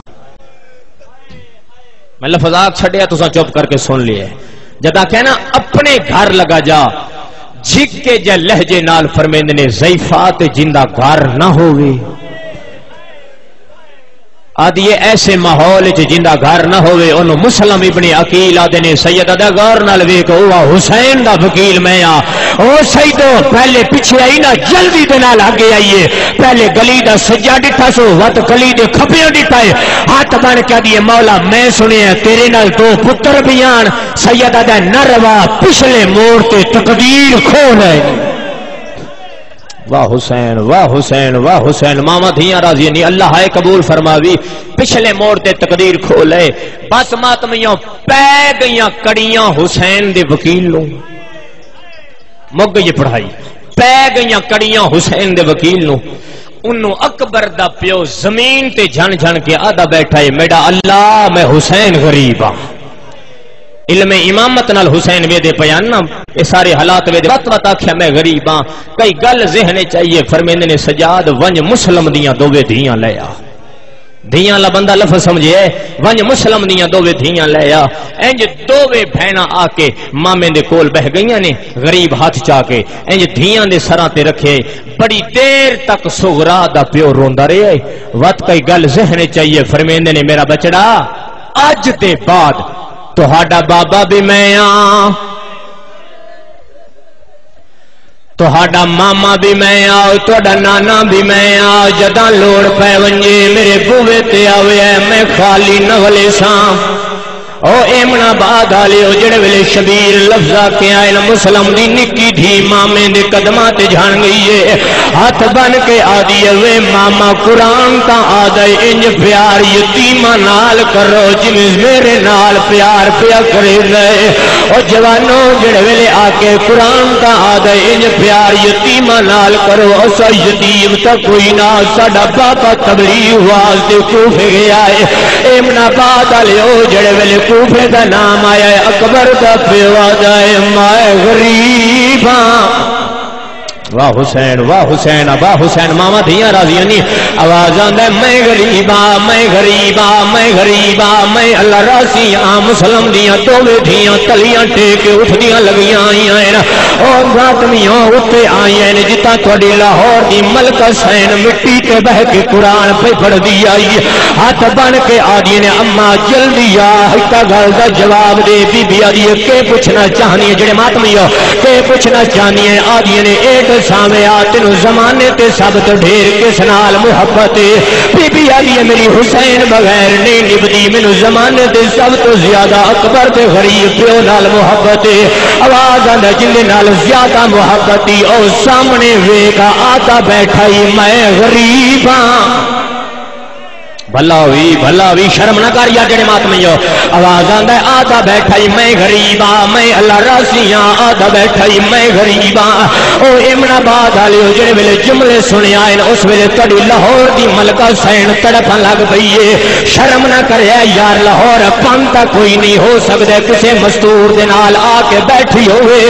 میں لفظات چھڑیا تو چپ کر کے سن لیے. جدا کہنا اپنے گھر لگا جا. جھک کے جا لہجے نال فرمیند نے ضعیفات جندہ گھر نہ ہوئے. آدھی ایسے ماحول جندہ گھر نہ ہوئے. انہوں مسلم ابن عقیل آدھے نے سید ادا غور نال ویکھ ہوا حسین دا وکیل میں آ. او سیدو پہلے پیچھے آئی نا جلدی دے نال آگے آئیے. پہلے گلی دا سجا ڈٹھا سو وت گلی دے کھپیاں ڈٹھا ہے. ہاتھ بن کے دیے مولا میں سنے تیرے نال 2 پتر بھی آن. سید ادا نہ روا پچھلے موڑ تے تقدیر کھول ہے. واہ حسین واہ حسین واہ حسین. ماما دھیاں راضی نہیں اللہ ہے قبول فرماوی. پچھلے موڑ تے تقدیر کھولے. بس ماتمیوں پہ گئیاں کڑیاں حسین دے وکیل نو. مک گئی پڑھائی. پہ گئیاں کڑیاں حسین دے وکیل نو. انہوں اکبر دا پیو زمین تے جھن جھن کے آدھا بیٹھا ہے میڈا اللہ میں حسین غریب ہاں علم امامت نال حسین ویدے پیاننا یہ سارے حالات ویدے وقت آکھیا میں غریب ہاں کئی گل ذہنے چاہیے فرمیندے نے سجاد ونج مسلم دیاں دووے دھیاں لیا دھیاں لا بندہ لفظ سمجھے ونج مسلم دیاں دووے دھیاں لیا انج دووے بہنا آ کے مامے دے کول بہ گئیاں نے غریب ہاتھ چا کے انج دھیاں دے سراں تے رکھے بڑی دیر تک سغرا دا پیو روندا رہے وقت کئی گل ذہنے چاہیے فرمیندے نے میرا بچڑا اج دے بعد تہاڈا بابا بھی میں آ تہاڈا ماما بھی میں آ تہاڈا نانا بھی میں آ جداں لوڑ پے ونجے میرے بوے تے آوے میں خالی نہ ولے ساں او ایمنا بعد آلے او جڑے ویلے شبیر لفظہ کے آئے مسلم دی نکی دھی مامے دے قدمہ تے جھان گئی ہے ہاتھ بن کے آدھی وے ماما قرآن تا آدھے انج پیار یتیمہ نال کرو جنس میرے نال پیار پیا کرے رہے او جوانوں جڑے ویلے آکے قرآن تا آدھے انج پیار یتیمہ نال کرو اسا یتیم تا کوئی نہ ساڑا بابا تبلیغ واز دے کوفے گیا ہے ایمنا بعد آلے او جڑے ویلے کوفے دا نام آیا ہے اکبر دا پیوا جائے مائے غریب واہ حسین واہ حسین ماما دھیاں راضیاں نہیں آواز آندا ہے میں غریبا میں اللہ راضی ہاں مسلم دیاں دووے دھیاں تلیاں ٹیک کے اٹھدیاں لگیاں آئیاں ہیں او ذاتمیاں اٹھے آئیاں نے جتا تھوڑی لاہور دی ملکہ حسین مٹی تے بہ کے قرآن پہ پڑھ دی آئی ہاتھ بن کے آدھی نے اما جلدی آ ہتا گل دا جواب دے بی بی آدھی کے پوچھنا چاہنی ہے جڑے ماتمی ہو کے پوچھنا چاہنی ہے آدھی نے ایک سامنے آتن زمانے تے سب تو ڈھیر کس نال محبت بی بی آدھی ہے میری حسین بغیر نہیں نبدی مینو زمانے تے سب تو زیادہ اکبر تے غریب پیو نال محبت آواز آندا جن نال زیادہ محبت او سامنے ویکا آتا بیٹھائی میں غریب ہاں بھلا ہوئی شرم نہ کر یا جڑے ماتمی ہو آواز آندا ہے آدھا بیٹھائی میں غریب ہاں میں اللہ راضی ہاں آدھا بیٹھائی میں غریب ہاں او امنا بعد والے جڑے ویلے جملے سنے آئے اس ویلے تڑی لاہور دی ملکہ حسین تڑپن لگ پئی ہے شرم نہ کرے یار لاہور پانتا کوئی نہیں ہو سکدا کسے مستور دے نال آ کے بیٹھی ہوئے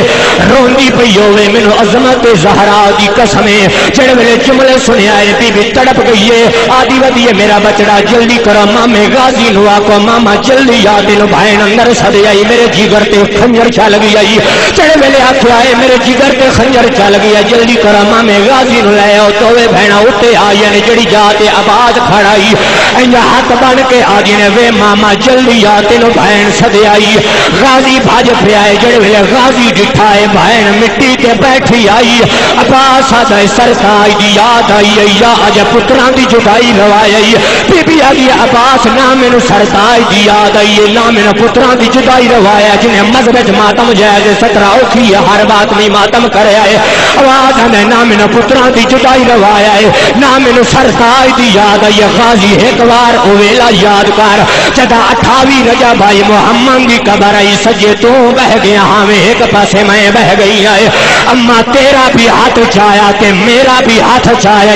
روندی پئی ہوئے مینوں عظمت زہرا دی قسم جڑے ویلے جملے سنے آئے بی بی تڑپ گئی ہے آدھی ودی ہے میرا بچڑا جلدی کرو مامے غازی نو آکو ماما جلدی آدھے نو بھائن اندر سدے آئی میرے جگر تے خنجر چل گئی آئی چڑے ویلے آکھے آئے میرے جگر تے خنجر چل گیا جلدی کرو مامے غازی نو لے آؤ توے بہنا اٹھے آئی نے جڑی جاتے آباد کھڑائی انجا ہاتھ بن کے آدھی نے وے ماما جلدی آتے نو بھائن سدے آئی غازی بھاج پہ آئے جڑے ویلے غازی ڈٹھائے بھائن مٹی تے بیٹھی آئی عباس آدھے سرکائی دی یاد آئی یا آجا پتران دی جدائی روائی آئی بی آگی عباس نامن سرتائی دی یاد آئی نامن پتران دی جدائی روایا جنہیں مذہبت ماتم جائے سترہ اوکھی ہے ہر بات میں ماتم کرے آئے آواز ہمیں نامن پتران دی جدائی روایا ہے نامن سرتائی دی یاد آئی غازی ایک بار اویلا یادگار جدا 28 رجا بھائی محمد دی قبر آئی سجے تو بہ گیا ہمیں ایک پاسے میں بہ گئی آئے اما تیرا بھی ہاتھ چایا تے میرا بھی ہاتھ چایا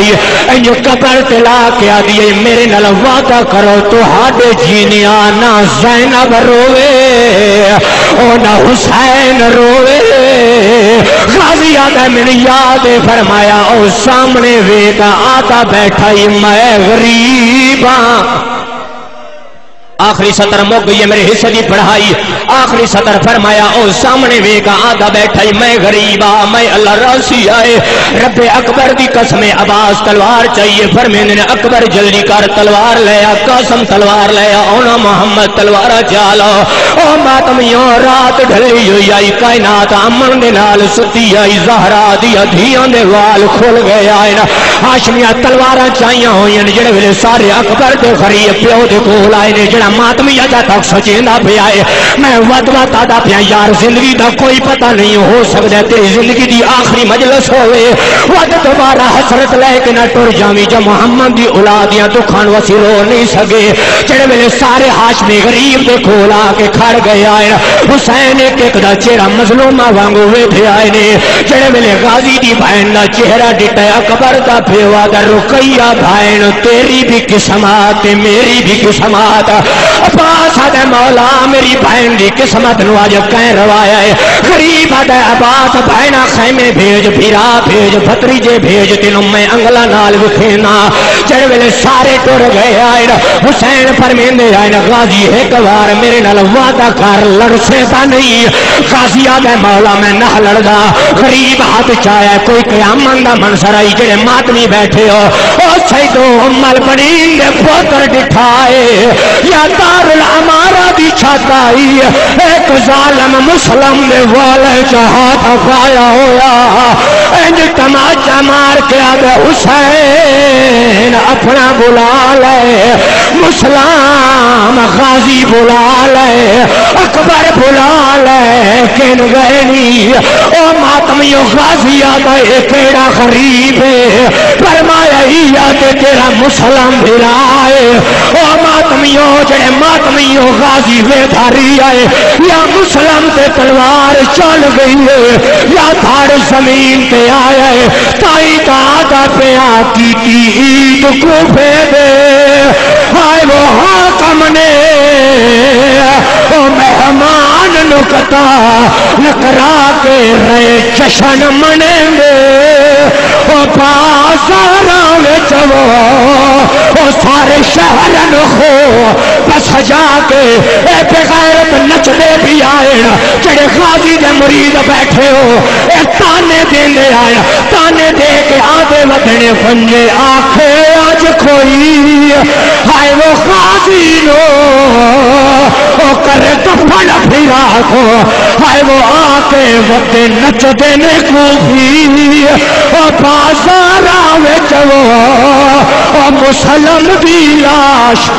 انجو قبر تلا کیا دیئے میرے نل وعدہ کرو تو ہاڈے جینیا نہ زینب روے او نہ حسین روے غازی آدھا میں نے یاد فرمایا او سامنے ویکا آتا بیٹھائی میں غریباں آخری سطر مک گئی ہے میرے حصے دی پڑھائی آخری سطر فرمایا او سامنے ویکا آدھا بیٹھائی میں غریبا میں اللہ راضی آئے رب اکبر دی قسم عباس تلوار چاہیے فرمینے نے اکبر جلدی کر تلوار لیا قاسم تلوار لیا اونا محمد تلوارا چالا او ماتمیوں رات ڈھلی ہوئی آئی کائنات امن دے نال ستی آئی زہرا دیا دھیان دے وال کھل گئے آئے ہاشمیہ تلوارا چاہیاں ہوئی جڑے ویلے سارے اکبر دے غریب پیو دے کول آئے نے جڑا جڑا ماتمی اجا تک سوچیندا پیا ہے میں ود ود آدا پیا یار زندگی دا کوئی پتہ نہیں ہو سکدا تیری زندگی دی آخری مجلس ہوئے ود دوبارہ حسرت لے کے نہ ٹر جاویں جو محمد دی اولادیاں دکھان وسی رو نہیں سکے جڑے ویلے سارے ہاشمی غریب دے کول آ کے کھڑ گئے آئے حسین ایک ایک دا چہرہ مظلومہ وانگو ویٹھے آئے نے جڑے ویلے غازی دی بہن دا چہرہ ڈٹا اکبر دا پیوا دا رقیہ بہن تیری بھی قسمت میری بھی قسمت عباس دے مولا میری بہن دی قسمت نو آج کہیں روایا ہے غریب دے عباس بہنہ خیمے بھیج بھیرا بھیج بھتریجے بھیج تینوں میں انگلہ نال وکھینا جڑے ویلے سارے ٹر گئے آئے حسین فرمیندے آئے غازی ایک بار میرے نال وعدہ کر لڑسے تا نہیں غازی آدھے مولا میں نہ لڑدا غریب ہاتھ چاہے کوئی قیامت دا منظر آئی جڑے ماتمی بیٹھے ہو او سیدو امال بنین دے پوتر دکھائے یا دار العمارہ دی چھت آئی ایک ظالم مسلم دے والے چاہتا پایا ہویا انج تماچا مار کے آدھے حسین اپنا بلا لے مسلم غازی بلا لے اکبر بلا لے کن گئے نہیں او ماتمیو غازی آدھے کیڑا غریب ہے فرمایا ہی آدھے تیرا مسلم بھرائے او ماتمیو جڑے ماتمیو غازی وے دھاری آئے یا مسلم تے تلوار چل گئی ہے یا دھاڑ زمین تے آیا ہے تائی دادا پہ آتی کی عید کو بھیدے آئے وہ حاکم نے او مہمان نکتا نکرا کے رہے جشن منیں گے او بازاراں وچ او سارے شہرن ہو بس جا کے اے بغیرت نچدے بھی آئے جڑے غازی دے مرید بیٹھے ہو اے تانے دیندے آئے تانے دے کے آدھے ودنے فنجے آنکھے آج کوئی ہائے وہ غازی نو او کرے دفن پھرا کو ہائے وہ آکے ودے نچ دینے کو بھی او بازارا وچ او مسلم دی لاش